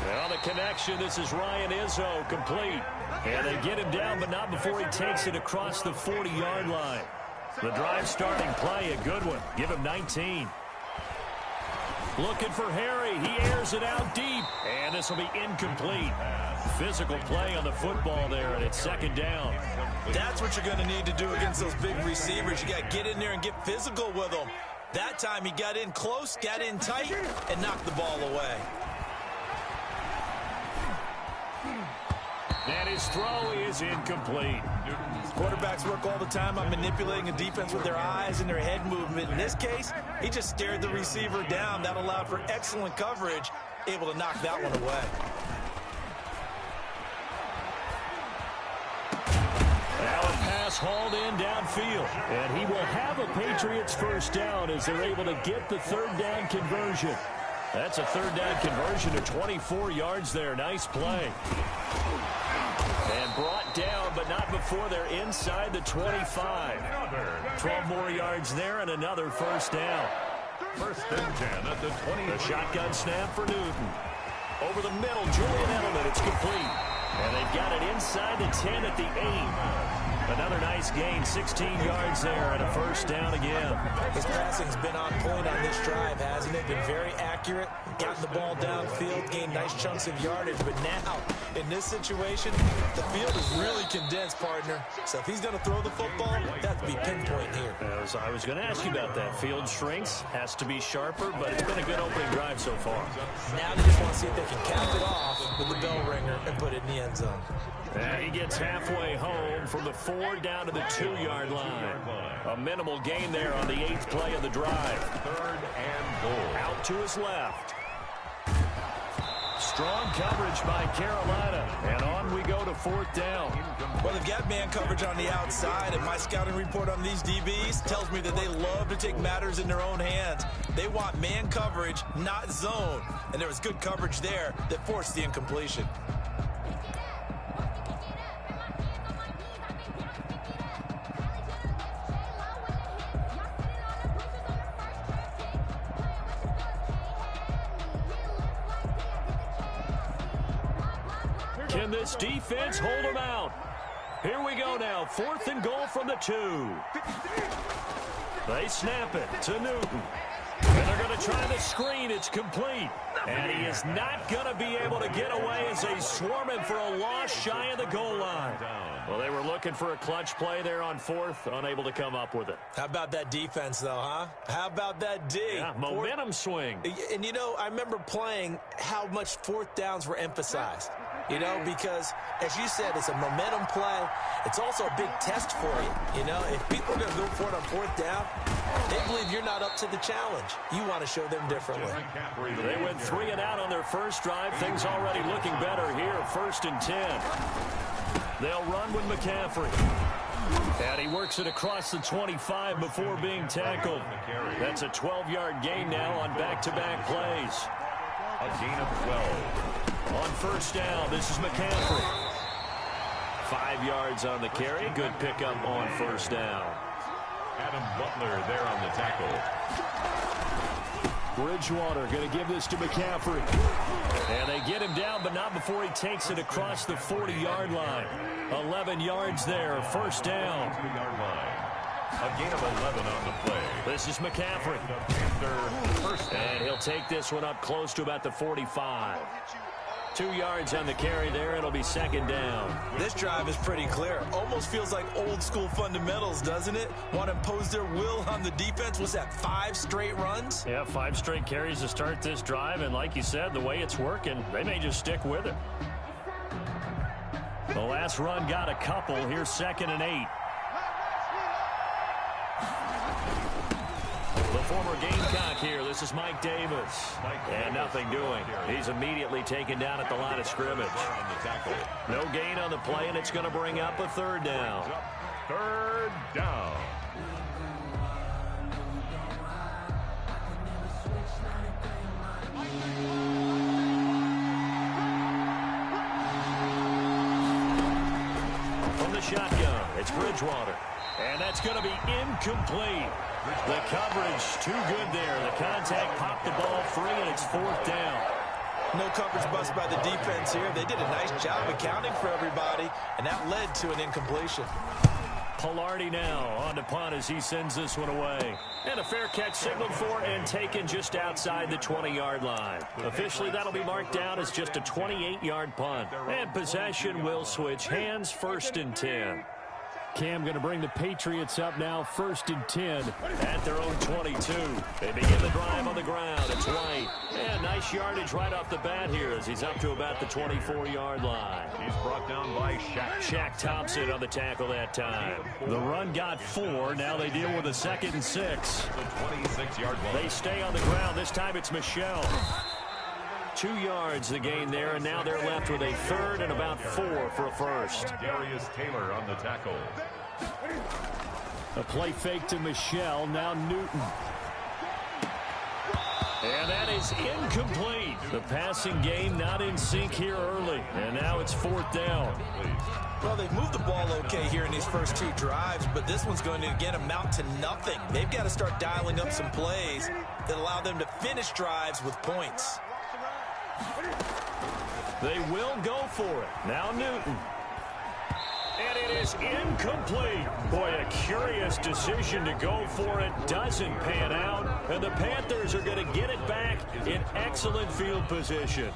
Well, the connection, this is Ryan Izzo, complete. And they get him down, but not before he takes it across the 40-yard line. The drive starting play, a good one. Give him 19. Looking for Harry. He airs it out deep. And this will be incomplete. Physical play on the football there, and it's 2nd down. That's what you're going to need to do against those big receivers. You got to get in there and get physical with them. That time he got in close, got in tight, and knocked the ball away. And his throw is incomplete. Quarterbacks work all the time on manipulating a defense with their eyes and their head movement. In this case, he just stared the receiver down. That allowed for excellent coverage, able to knock that one away. Now a pass hauled in downfield. And he will have a Patriots 1st down as they're able to get the 3rd down conversion. That's a 3rd down conversion to 24 yards there. Nice play. And brought down, but not before they're inside the 25. 12 more yards there and another 1st down. 1st and 10 at the 20. The shotgun snap for Newton. Over the middle, Julian Edelman, it's complete. And they've got it inside the 10 at the 8. Another nice gain, 16 yards there, and a 1st down again. His passing's been on point on this drive, hasn't it? Been very accurate, gotten the ball downfield, gained nice chunks of yardage. But now, in this situation, the field is really condensed, partner. So if he's going to throw the football, that has to be pinpoint here. I was going to ask you about that. Field shrinks, has to be sharper, but it's been a good opening drive so far. Now they just want to see if they can cap it off with the bell ringer and put it in the end zone. And he gets halfway home from the 4 down to the 2-yard line. A minimal gain there on the 8th play of the drive. 3rd and goal. Out to his left. Strong coverage by Carolina. And on we go to 4th down. Well, they've got man coverage on the outside, and my scouting report on these DBs tells me that they love to take matters in their own hands. They want man coverage, not zone. And there was good coverage there that forced the incompletion. Can this defense hold them out? Here we go now. 4th and goal from the 2. They snap it to Newton. And they're going to try the screen. It's complete. And he is not going to be able to get away as they swarm him for a loss shy of the goal line. Well, they were looking for a clutch play there on 4th, unable to come up with it. How about that defense, though, huh? How about that D? Yeah, momentum swing. And, you know, I remember playing how much 4th downs were emphasized. You know, because, as you said, it's a momentum play. It's also a big test for you. You know, if people are going to go for it on 4th down, they believe you're not up to the challenge. You want to show them differently. They went 3 and out on their first drive. Things already looking better here. 1st and 10. They'll run with McCaffrey. And he works it across the 25 before being tackled. That's a 12-yard gain now on back-to-back plays. A gain of 12. On 1st down, this is McCaffrey. 5 yards on the carry. Good pickup on 1st down. Adam Butler there on the tackle. Bridgewater going to give this to McCaffrey. And they get him down, but not before he takes it across the 40-yard line. 11 yards there, 1st down. 3-yard line. A gain of 11 on the play. This is McCaffrey. And he'll take this one up close to about the 45. 2 yards on the carry there. It'll be 2nd down. This drive is pretty clear. Almost feels like old school fundamentals, doesn't it? Want to impose their will on the defense. Was that 5 straight runs? Yeah, 5 straight carries to start this drive. And like you said, the way it's working, they may just stick with it. The last run got a couple. Here's 2nd and 8. The former Gamecock here. This is Mike Davis. And nothing doing. He's immediately taken down at the line of scrimmage. No gain on the play, and it's going to bring up a 3rd down. 3rd down. From the shotgun, it's Bridgewater. And that's going to be incomplete. The coverage too good there. The contact popped the ball free, and it's 4th down. No coverage bust by the defense here. They did a nice job accounting for everybody, and that led to an incompletion. Pilardi now on to punt as he sends this one away. And a fair catch signaled for and taken just outside the 20-yard line. Officially, that'll be marked down as just a 28-yard punt. And possession will switch hands. 1st and 10. Cam going to bring the Patriots up now, 1st and 10 at their own 22. They begin the drive on the ground. It's White. And nice yardage right off the bat here as he's up to about the 24-yard line. He's brought down by Shaq. Shaq Thompson on the tackle that time. The run got 4. Now they deal with a 2nd and 6. The 26-yard line. They stay on the ground. This time it's Michelle. 2 yards the gain there, and now they're left with a 3rd and about 4 for a 1st. Darius Taylor on the tackle. A play fake to Michelle, now Newton. And that is incomplete. The passing game not in sync here early, and now it's 4th down. Well, they've moved the ball okay here in these first 2 drives, but this one's going to, again, amount to nothing. They've got to start dialing up some plays that allow them to finish drives with points. They will go for it. Now Newton. And it is incomplete. Boy, a curious decision to go for it. Doesn't pan out. And the Panthers are going to get it back in excellent field position.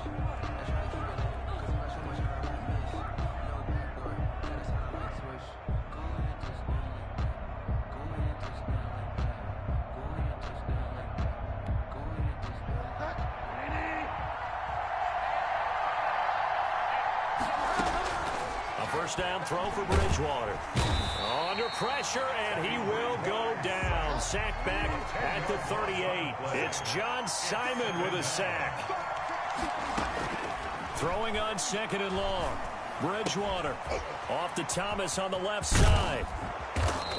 First down throw for Bridgewater. Under pressure, and he will go down. Sack back at the 38. It's John Simon with a sack. Throwing on 2nd and long. Bridgewater off to Thomas on the left side.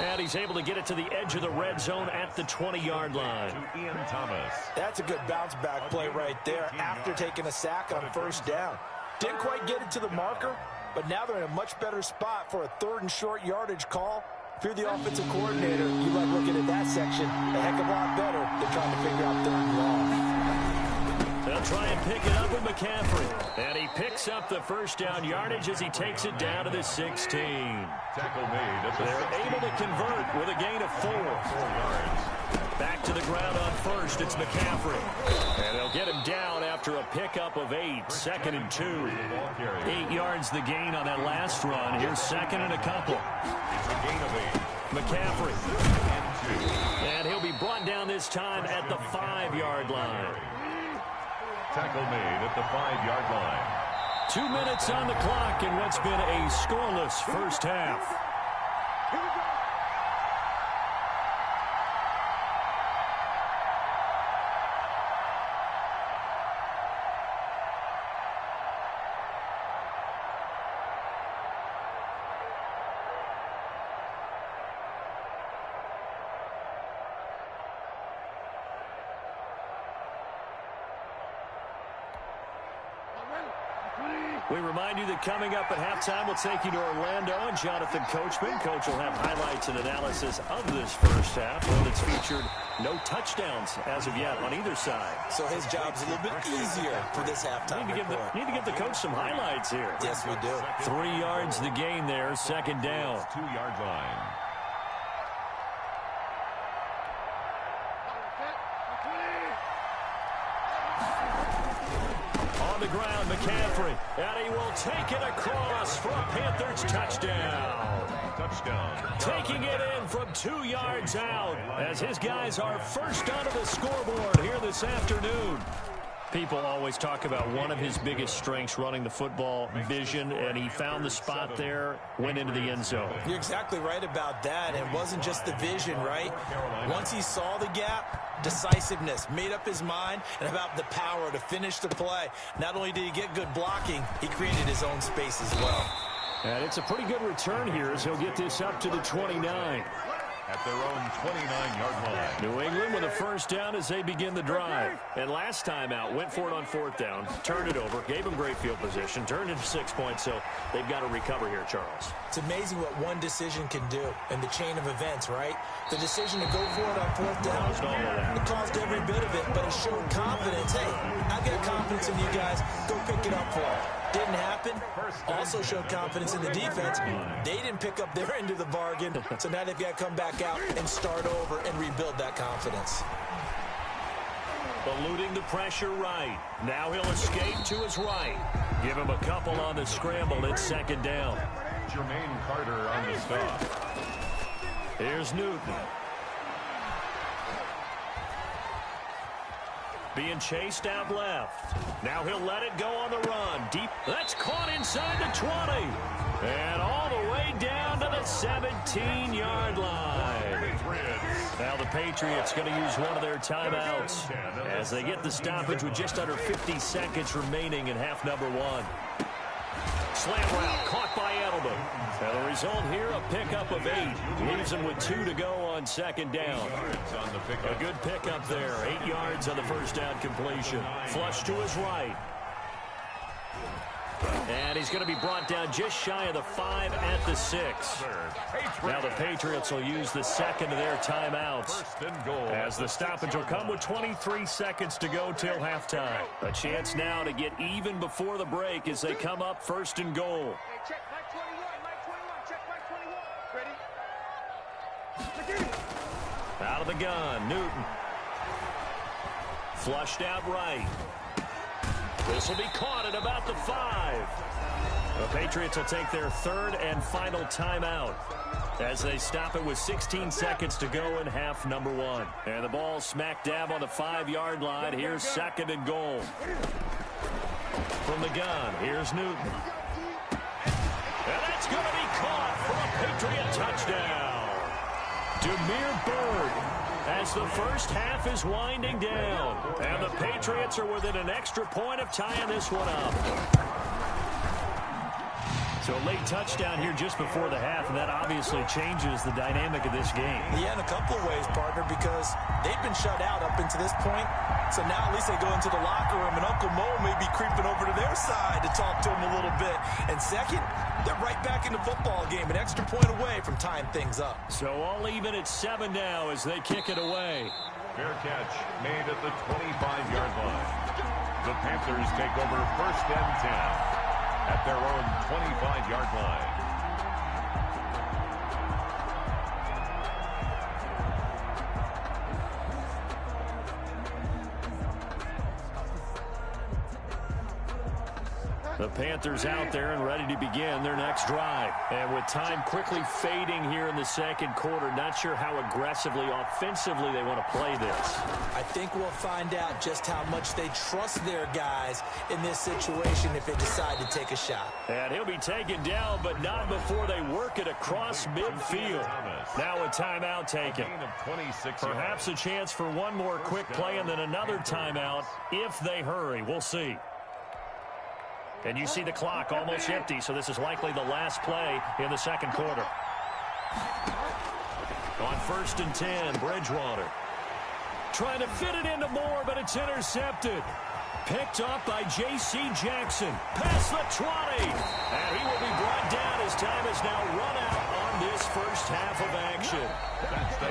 And he's able to get it to the edge of the red zone at the 20-yard line. To Ian Thomas. That's a good bounce-back play right there after taking a sack on 1st down. Didn't quite get it to the marker, but now they're in a much better spot for a 3rd and short yardage call. If you're the offensive coordinator, you like looking at that section a heck of a lot better than trying to figure out 3rd and long. They'll try and pick it up with McCaffrey. And he picks up the first down yardage as he takes it down to the 16. Tackle made at the They're 16. able to convert with a gain of 4. 4 yards. Back to the ground on first. It's McCaffrey. And they'll get him down after a pickup of 8. 2nd and 2. 8 yards the gain on that last run. Here's 2nd and a couple. It's a gain of 8. McCaffrey. And 2. And he'll be brought down this time at the 5-yard line. Tackle made at the 5-yard line. 2 minutes on the clock in what's been a scoreless first half. We remind you that coming up at halftime, we'll take you to Orlando and Jonathan Coachman. Coach will have highlights and analysis of this first half. One that's featured no touchdowns as of yet on either side. So his job's a little bit easier for this halftime report. Need to give the coach some highlights here. Yes, we do. 3 yards the gain there, 2nd down. 2-yard line. On the ground, McCaffrey, and he will take it across for a Panthers touchdown. Touchdown. Taking it in from 2 yards out as his guys are first onto the scoreboard here this afternoon. People always talk about one of his biggest strengths running the football, vision, and he found the spot there, went into the end zone. You're exactly right about that. It wasn't just the vision, right? Once he saw the gap, decisiveness, made up his mind, and about the power to finish the play. Not only did he get good blocking, he created his own space as well. And it's a pretty good return here as he'll get this up to the 29. At their own 29-yard line. New England with a first down as they begin the drive. And last time out, went for it on 4th down, turned it over, gave them great field position, turned it 6 points, so they've got to recover here, Charles. It's amazing what one decision can do in the chain of events, right? The decision to go for it on 4th down, Caused all of that. it caused every bit of it, but it showed confidence. Hey, I've got confidence in you guys. Go pick it up for it. Didn't happen. Also showed confidence in the defense. They didn't pick up their end of the bargain, so now they've got to come back out and start over and rebuild that confidence. Eluding the pressure right. Now he'll escape to his right. Give him a couple on the scramble. It's 2nd down. Jermaine Carter on the stop. Here's Newton. Being chased out left. Now he'll let it go on the run. Deep. That's caught inside the 20. And all the way down to the 17-yard line. Now the Patriots going to use one of their timeouts as they get the stoppage with just under 50 seconds remaining in half number 1. Slant route caught by Edelman. And the result here, a pickup of 8. Leaves him with 2 to go on 2nd down. A good pickup there. 8 yards on the first down completion. Flush to his right. And he's going to be brought down just shy of the 5 at the 6. Now the Patriots will use the second of their timeouts as the stoppage will come with 23 seconds to go till halftime. A chance now to get even before the break as they come up 1st and goal. Check Mike 21, Mike 21, check Mike 21. Ready? Out of the gun, Newton. Flushed out right. This will be caught at about the 5. The Patriots will take their 3rd and final timeout as they stop it with 16 seconds to go in half number 1. And the ball smack dab on the 5-yard line. Here's 2nd and goal. From the gun, here's Newton. And that's going to be caught for a Patriot touchdown. Demir Bird. As the first half is winding down. And the Patriots are within an extra point of tying this one up. So a late touchdown here just before the half, and that obviously changes the dynamic of this game. Yeah, in a couple of ways, partner, because they've been shut out up until this point. So now at least they go into the locker room, and Uncle Mo may be creeping over to their side to talk to him a little bit. And second, they're right back in the football game, an extra point away from tying things up. So all even at 7 now as they kick it away. Fair catch made at the 25-yard line. The Panthers take over first and 10 at their own 25-yard line. The Panthers out there and ready to begin their next drive. And with time quickly fading here in the second quarter, not sure how aggressively, offensively they want to play this. I think we'll find out just how much they trust their guys in this situation if they decide to take a shot. And he'll be taken down, but not before they work it across midfield. Now a timeout taken. Perhaps a chance for one more quick play and then another timeout if they hurry. We'll see. And you see the clock almost empty, so this is likely the last play in the second quarter. On first and 10, Bridgewater. Trying to fit it into Moore, but it's intercepted. Picked up by J.C. Jackson. Past the 20. And he will be brought down as time is now run out on this first half of action.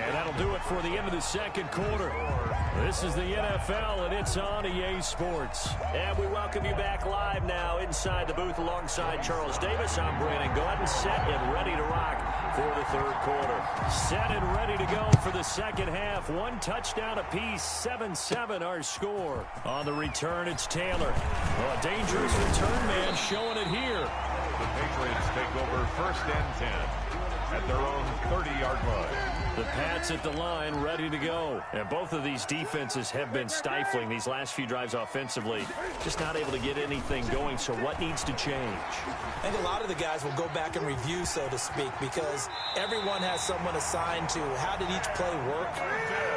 And that'll do it for the end of the second quarter. This is the NFL, and it's on EA Sports. And we welcome you back live now inside the booth alongside Charles Davis. I'm Brandon Gaudin, set and ready to rock for the third quarter. Set and ready to go for the second half. One touchdown apiece, 7-7 our score. On the return, it's Taylor. Oh, a dangerous return man showing it here. The Patriots take over first and 10 at their own 30-yard line. The Pats at the line, ready to go. And both of these defenses have been stifling these last few drives offensively. Just not able to get anything going, so what needs to change? I think a lot of the guys will go back and review, so to speak, because everyone has someone assigned to how did each play work.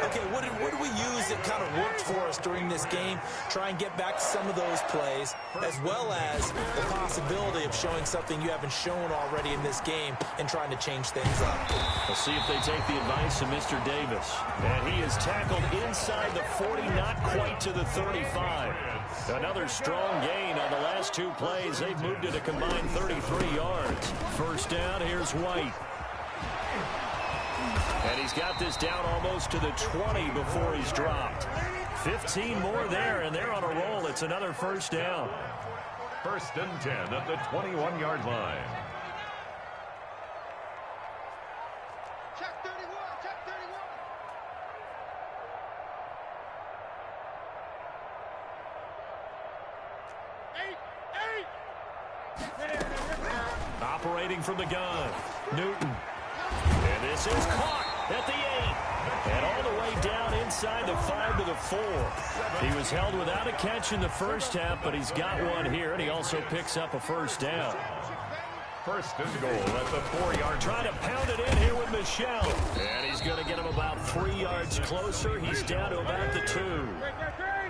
Okay, what did we use that kind of worked for us during this game? Try and get back to some of those plays, as well as the possibility of showing something you haven't shown already in this game and trying to change things up. We'll see if they take the advice of Mr. Davis. And he is tackled inside the 40, not quite to the 35. Another strong gain on the last two plays. They've moved it a combined 33 yards. First down, here's White. And he's got this down almost to the 20 before he's dropped. 15 more there, and they're on a roll. It's another first down. First and 10 at the 21-yard line. Check 31, check 31. Operating from the gun, Newton. And this is caught at the 8. And all the way down inside the 5 to the 4. He was held without a catch in the first half, but he's got one here, and he also picks up a first down. First and goal at the 4-yard. Trying to pound it in here with Michel. And he's going to get him about 3 yards closer. He's down to about the 2.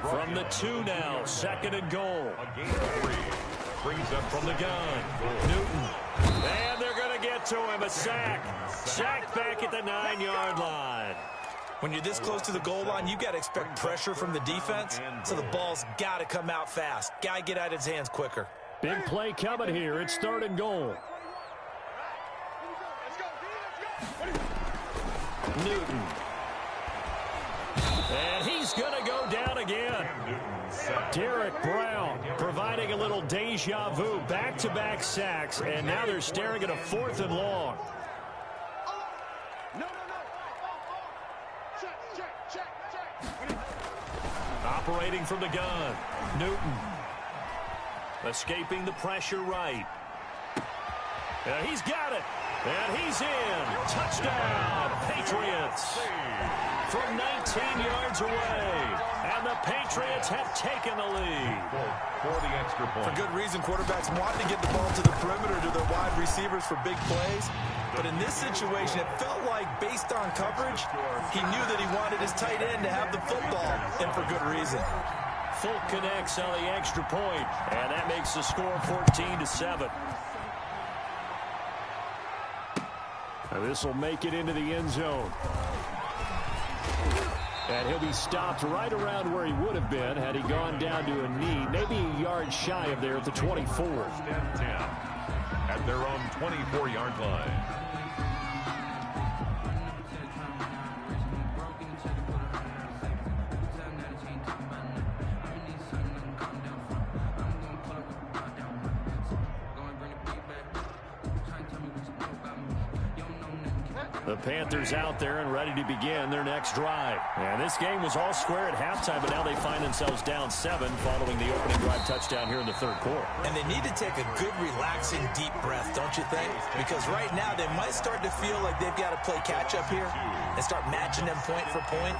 From the 2 now, second and goal. A gain of 3. Brings up From the gun, Newton. And they're going to get to him, a sack. Sack back at the 9-yard line. When you're this close to the goal line, you've got to expect pressure from the defense, so the ball's got to come out fast. Got to get out of his hands quicker. Big play coming here. It's third and goal. Newton. And he's going to go down again. Derek Brown providing a little deja vu. Back-to-back sacks, and now they're staring at a 4th and long. Operating from the gun, Newton. Escaping the pressure right. And he's got it. And he's in. Touchdown, Patriots. From 19 yards away. And the Patriots have taken the lead. for the extra point. For good reason, quarterbacks want to get the ball to the perimeter to their wide receivers for big plays. But in this situation, it felt like, based on coverage, he knew that he wanted his tight end to have the football, and for good reason. Folk connects on the extra point, and that makes the score 14-7. And this will make it into the end zone. And he'll be stopped right around where he would have been had he gone down to a knee, maybe a yard shy of there at the 24. And 10 at their own 24-yard line. The Panthers out there and ready to begin their next drive. And this game was all square at halftime, but now they find themselves down 7 following the opening drive touchdown here in the third quarter. And they need to take a good, relaxing, deep breath, don't you think? Because right now they might start to feel like they've got to play catch-up here and start matching them point for point.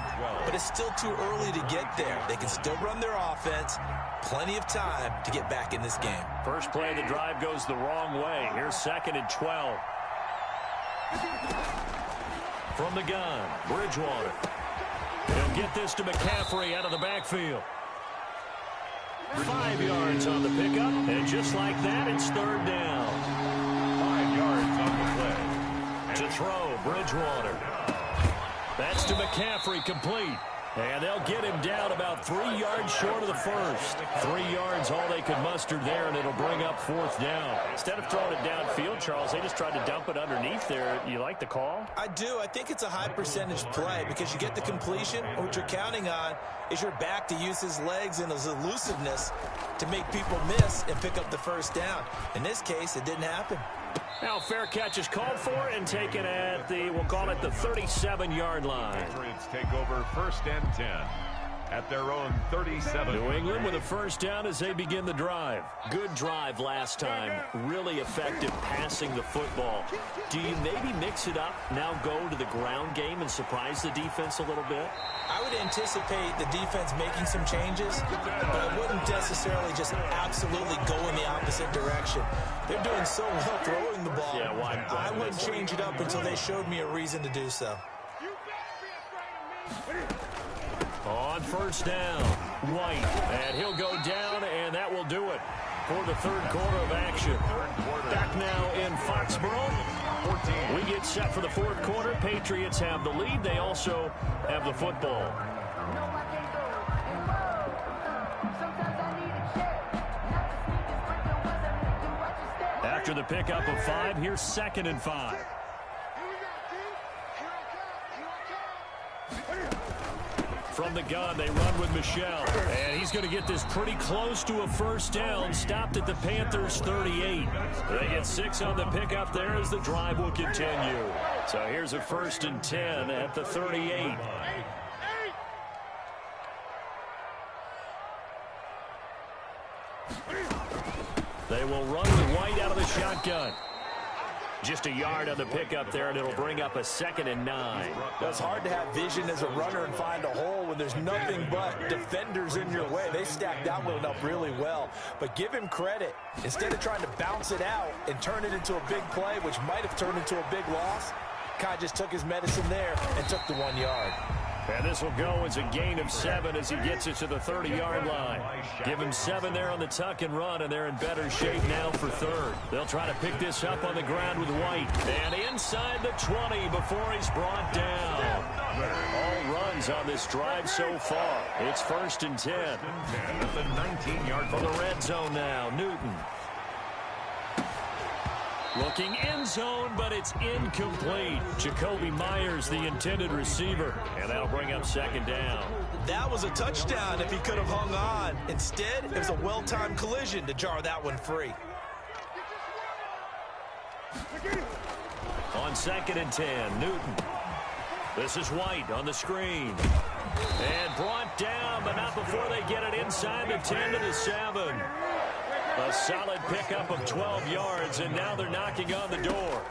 But it's still too early to get there. They can still run their offense. Plenty of time to get back in this game. First play of the drive goes the wrong way. Here's 2nd and 12. From the gun, Bridgewater. He'll get this to McCaffrey out of the backfield. 5 yards on the pickup, and just like that, it's 3rd down. 5 yards on the play. To throw, Bridgewater. That's to McCaffrey, complete. And they'll get him down about 3 yards short of the first. 3 yards all they could muster there, and it'll bring up 4th down. Instead of throwing it downfield, Charles, they just tried to dump it underneath there. You like the call? I do. I think it's a high percentage play because you get the completion. What you're counting on is your back to use his legs and his elusiveness to make people miss and pick up the first down. In this case, it didn't happen. Now, fair catch is called for and taken at the, we'll call it the 37-yard line. Patriots take over 1st and 10 at their own 37. New England with a first down as they begin the drive. Good drive last time. Really effective passing the football. Do you maybe mix it up, now go to the ground game and surprise the defense a little bit? I would anticipate the defense making some changes, but I wouldn't necessarily just absolutely go in the opposite direction. They're doing so well throwing the ball. Yeah, why? I wouldn't change it up until they showed me a reason to do so. On first down, White, and he'll go down, and that will do it for the third quarter of action. Back now in Foxborough. We get set for the fourth quarter. Patriots have the lead. They also have the football. After the pickup of 5, here's 2nd and 5. From the gun, they run with Michel. And he's going to get this pretty close to a first down. Stopped at the Panthers' 38. They get 6 on the pickup there as the drive will continue. So here's a 1st and 10 at the 38. They will run with White out of the shotgun. Just a yard on the pickup there, and it'll bring up a 2nd and 9. It's hard to have vision as a runner and find a hole when there's nothing but defenders in your way. They stacked that one up really well. But give him credit. Instead of trying to bounce it out and turn it into a big play, which might have turned into a big loss, Kai just took his medicine there and took the 1 yard. And this will go as a gain of 7 as he gets it to the 30-yard line. Give him 7 there on the tuck and run, and they're in better shape now for 3rd. They'll try to pick this up on the ground with White. And inside the 20 before he's brought down. All runs on this drive so far. It's 1st and 10. At the 19-yard For the red zone now, Newton. Looking end zone, but it's incomplete. Jacoby Myers, the intended receiver. And that'll bring up 2nd down. That was a touchdown if he could have hung on. Instead, it was a well-timed collision to jar that one free. On 2nd and 10, Newton. This is White on the screen. And brought down, but not before they get it inside the 10 to the 7. A solid pickup of 12 yards, and now they're knocking on the door.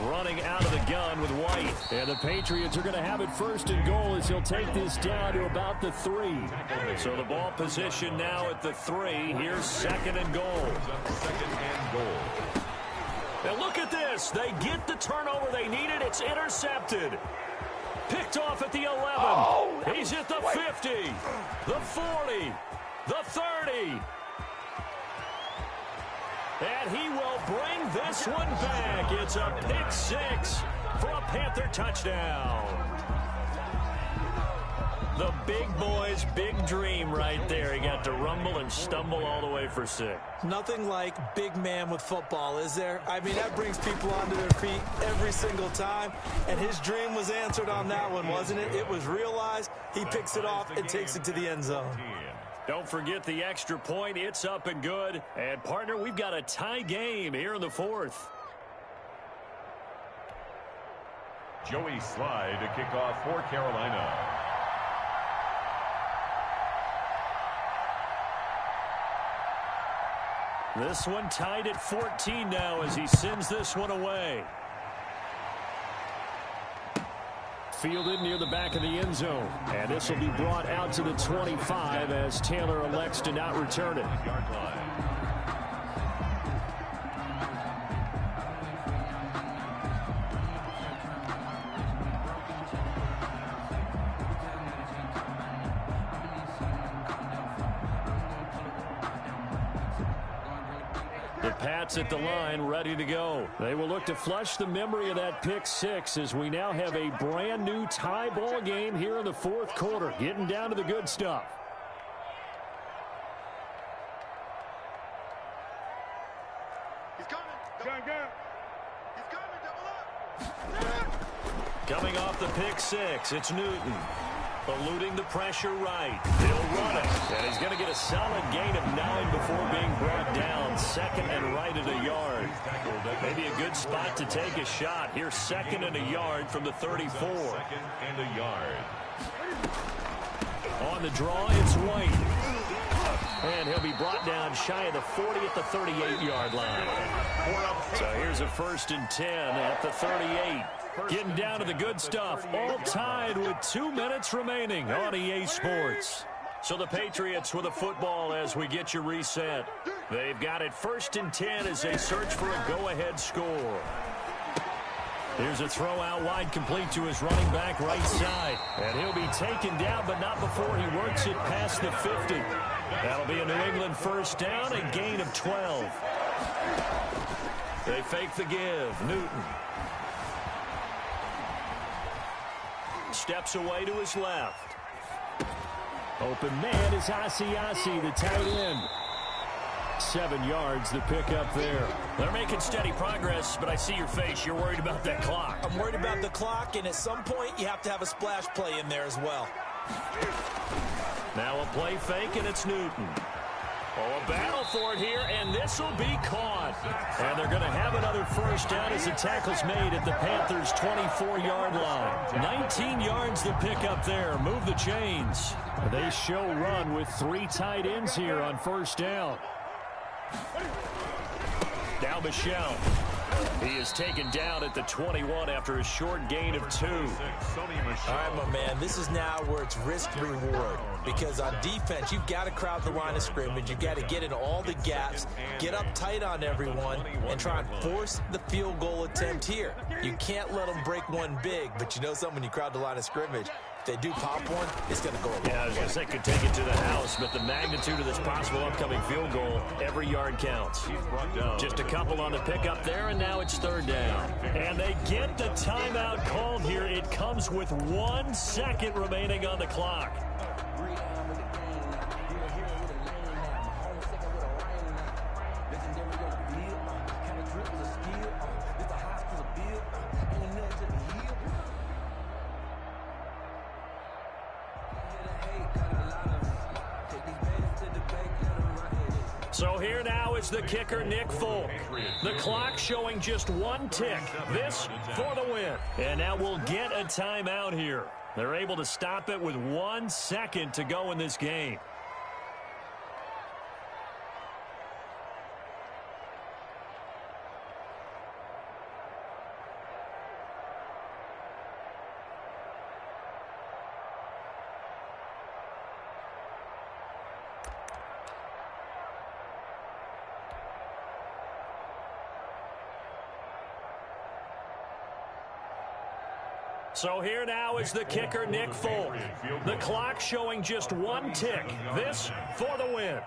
Running out of the gun with White. And the Patriots are going to have it 1st and goal as he'll take this down to about the 3. So the ball position now at the 3. Here's 2nd and goal. 2nd and goal. Now look at this. They get the turnover they needed. It's intercepted. Picked off at the 11. He's at the 50, the 40, the 30. And he will bring this one back. It's a pick 6 for a Panther touchdown. The big boy's big dream right there. He got to rumble and stumble all the way for 6. Nothing like big man with football, is there? I mean, that brings people onto their feet every single time. And his dream was answered on that one, wasn't it? It was realized. He picks it off and takes it to the end zone. Don't forget the extra point. It's up and good. And, partner, we've got a tie game here in the 4th. Joey Slye to kick off for Carolina. This one tied at 14 now as he sends this one away. Fielded near the back of the end zone. And this will be brought out to the 25 as Taylor elects to not return it. The Pats at the line, ready to go. They will look to flush the memory of that pick six as we now have a brand new tie ball game here in the fourth quarter. Getting down to the good stuff. He's coming. Go. He's coming. Double up. Coming off the pick six, it's Newton. Eluding the pressure right. He'll run it. And he's going to get a solid gain of 9 before being brought down. Second and right at a yard. Maybe a good spot to take a shot. Here's second and a yard from the 34. Second and a yard. On the draw, it's White. And he'll be brought down shy of the 40 at the 38-yard line. So here's a 1st and 10 at the 38. Getting down to the good stuff. All tied with 2 minutes remaining on EA Sports. So the Patriots with a football as we get you reset. They've got it 1st and 10 as they search for a go-ahead score. Here's a throw out wide, complete to his running back right side. And he'll be taken down, but not before he works it past the 50. That'll be a New England 1st down, a gain of 12. They fake the give. Newton steps away to his left. Open man is Asiasi, the tight end. 7 yards, the pickup there. They're making steady progress, but I see your face. You're worried about that clock. I'm worried about the clock, and at some point, you have to have a splash play in there as well. Now a play fake, and it's Newton. Oh, a battle for it here, and this will be caught. And they're going to have another 1st down as the tackle's made at the Panthers' 24-yard line. 19 yards to pick up there. Move the chains. They show run with 3 tight ends here on 1st down. Now Michelle. He is taken down at the 21 after a short gain of 2. All right, my man, this is now where it's risk-reward. Because on defense, you've got to crowd the line of scrimmage. You've got to get in all the gaps, get up tight on everyone, and try and force the field goal attempt here. You can't let them break one big, but you know something, when you crowd the line of scrimmage, if they do pop one, it's going to go a long way. Yeah, I was going to say could take it to the house, but the magnitude of this possible upcoming field goal, every yard counts. Just a couple on the pickup there, and now it's 3rd down. And they get the timeout called here. It comes with 1 second remaining on the clock. So here now is the kicker, Nick Folk. The clock showing just 1 tick. This for the win. And now we'll get a timeout here. They're able to stop it with 1 second to go in this game. So here now is the kicker, Nick Folk. The clock showing just 1 tick. This for the win.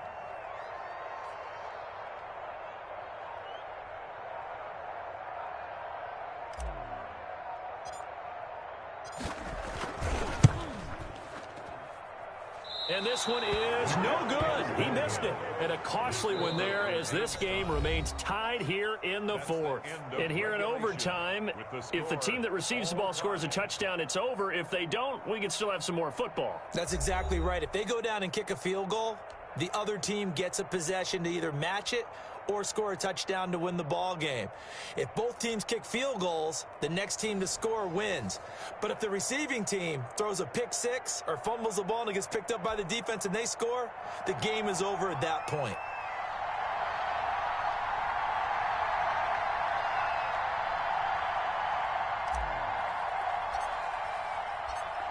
And this one is no good. He missed it. And a costly one there as this game remains tied here in the 4th. And here in overtime, if the team that receives the ball scores a touchdown, it's over. If they don't, we can still have some more football. That's exactly right. If they go down and kick a field goal, the other team gets a possession to either match it or score a touchdown to win the ball game. If both teams kick field goals, the next team to score wins. But if the receiving team throws a pick six or fumbles the ball and it gets picked up by the defense and they score, the game is over at that point.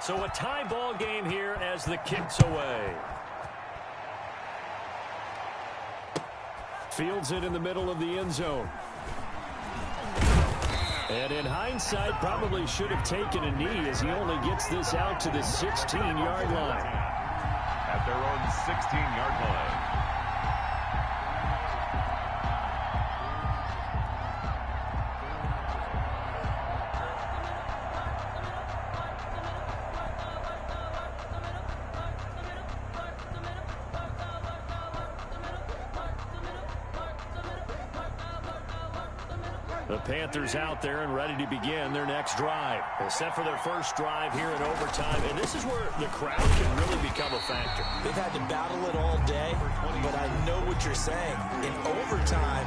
So a tie ball game here as the kick's away. Fields it in the middle of the end zone. And in hindsight, probably should have taken a knee as he only gets this out to the 16-yard line. At their own 16-yard line. The Panthers out there and ready to begin their next drive. They're set for their first drive here in overtime, and this is where the crowd can really become a factor. They've had to battle it all day, but I know what you're saying. In overtime,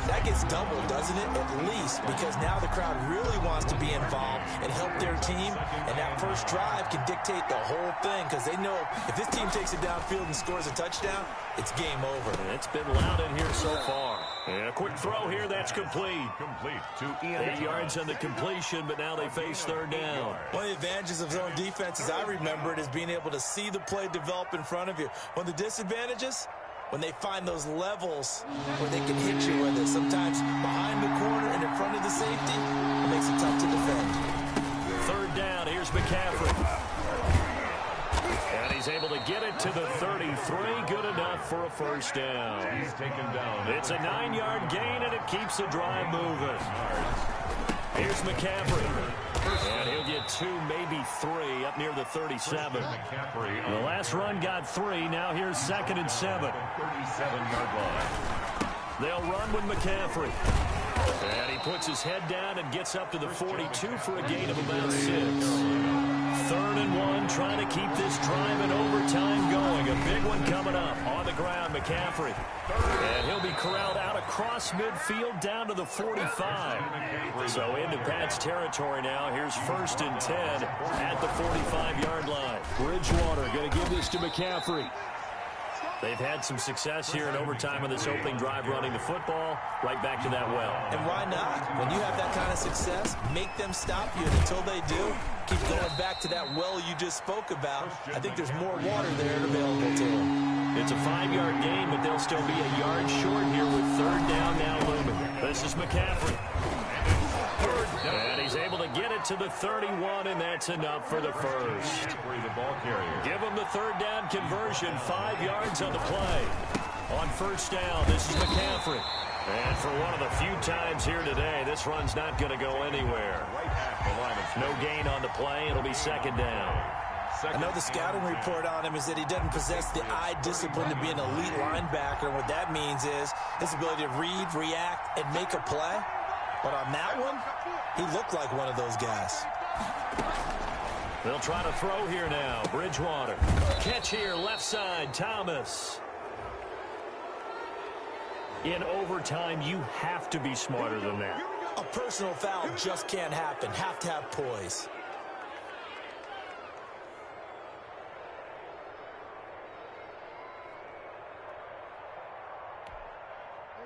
that gets doubled, doesn't it? At least, because now the crowd really wants to be involved and help their team, and that first drive can dictate the whole thing because they know if this team takes it downfield and scores a touchdown, it's game over. And it's been loud in here so far. And a quick throw here, that's complete. Complete to Ian. 8 yards on the completion, but now they face third down. One of the advantages of zone defense, as I remember it, is being able to see the play develop in front of you. One of the disadvantages, when they find those levels where they can hit you with it, sometimes behind the corner and in front of the safety, it makes it tough to defend. Third down, here's McCaffrey. And he's able to get it to the 33. Good enough for a first down. He's taken down. It's a 9-yard gain, and it keeps the drive moving. Here's McCaffrey. And he'll get 2, maybe 3 up near the 37. The last run got 3. Now here's 2nd and 7. 37-yard line. They'll run with McCaffrey. And he puts his head down and gets up to the 42 for a gain of about 6. 3rd and 1, trying to keep this drive in overtime going. A big one coming up on the ground, McCaffrey. And he'll be corralled out across midfield down to the 45. So into Pat's territory now. Here's 1st and 10 at the 45-yard line. Bridgewater going to give this to McCaffrey. They've had some success here in overtime in this opening drive running the football. Right back to that well. And why not? When you have that kind of success, make them stop you. And until they do, keep going back to that well you just spoke about. I think there's more water there available to them. It's a 5-yard gain, but they'll still be a yard short here with 3rd down now looming. This is McCaffrey. And he's able to get it to the 31, and that's enough for the first. The ball carrier. Give him the 3rd down conversion, 5 yards on the play. On 1st down, this is McCaffrey. And for one of the few times here today, this run's not going to go anywhere. No gain on the play. It'll be 2nd down. I know the scouting report on him is that he doesn't possess the eye discipline to be an elite linebacker. And what that means is his ability to read, react, and make a play. But on that one, he looked like one of those guys. They'll try to throw here now. Bridgewater. Catch here, left side, Thomas. In overtime, you have to be smarter than that. A personal foul just can't happen. Have to have poise.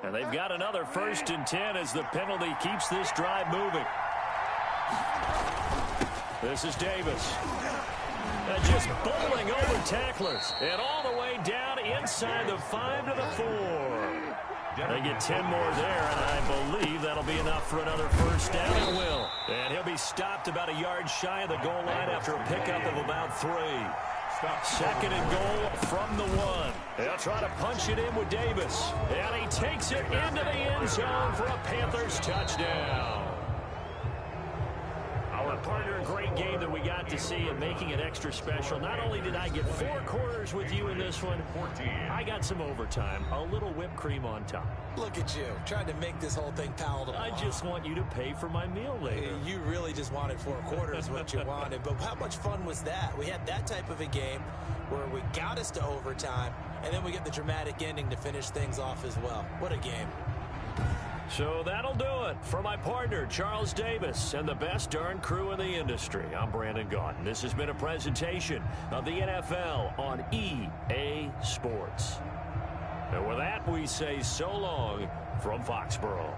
And they've got another 1st and 10 as the penalty keeps this drive moving. This is Davis. And just bowling over tacklers. And all the way down inside the 5 to the 4. They get 10 more there, and I believe that'll be enough for another 1st down. It will. And he'll be stopped about a yard shy of the goal line after a pickup of about 3. 2nd and goal from the 1. They'll try to punch it in with Davis. And he takes it into the end zone for a Panthers touchdown. Our partner, a great game that we got to see and making it extra special. Not only did I get 4 quarters with you in this one, I got some overtime. A little whipped cream on top. Look at you, trying to make this whole thing palatable. I just want you to pay for my meal later. You really just wanted 4 quarters what you wanted. But how much fun was that? We had that type of a game where we got us to overtime. And then we get the dramatic ending to finish things off as well. What a game. So that'll do it. For my partner, Charles Davis, and the best darn crew in the industry, I'm Brandon Gaudin. This has been a presentation of the NFL on EA Sports. And with that, we say so long from Foxborough.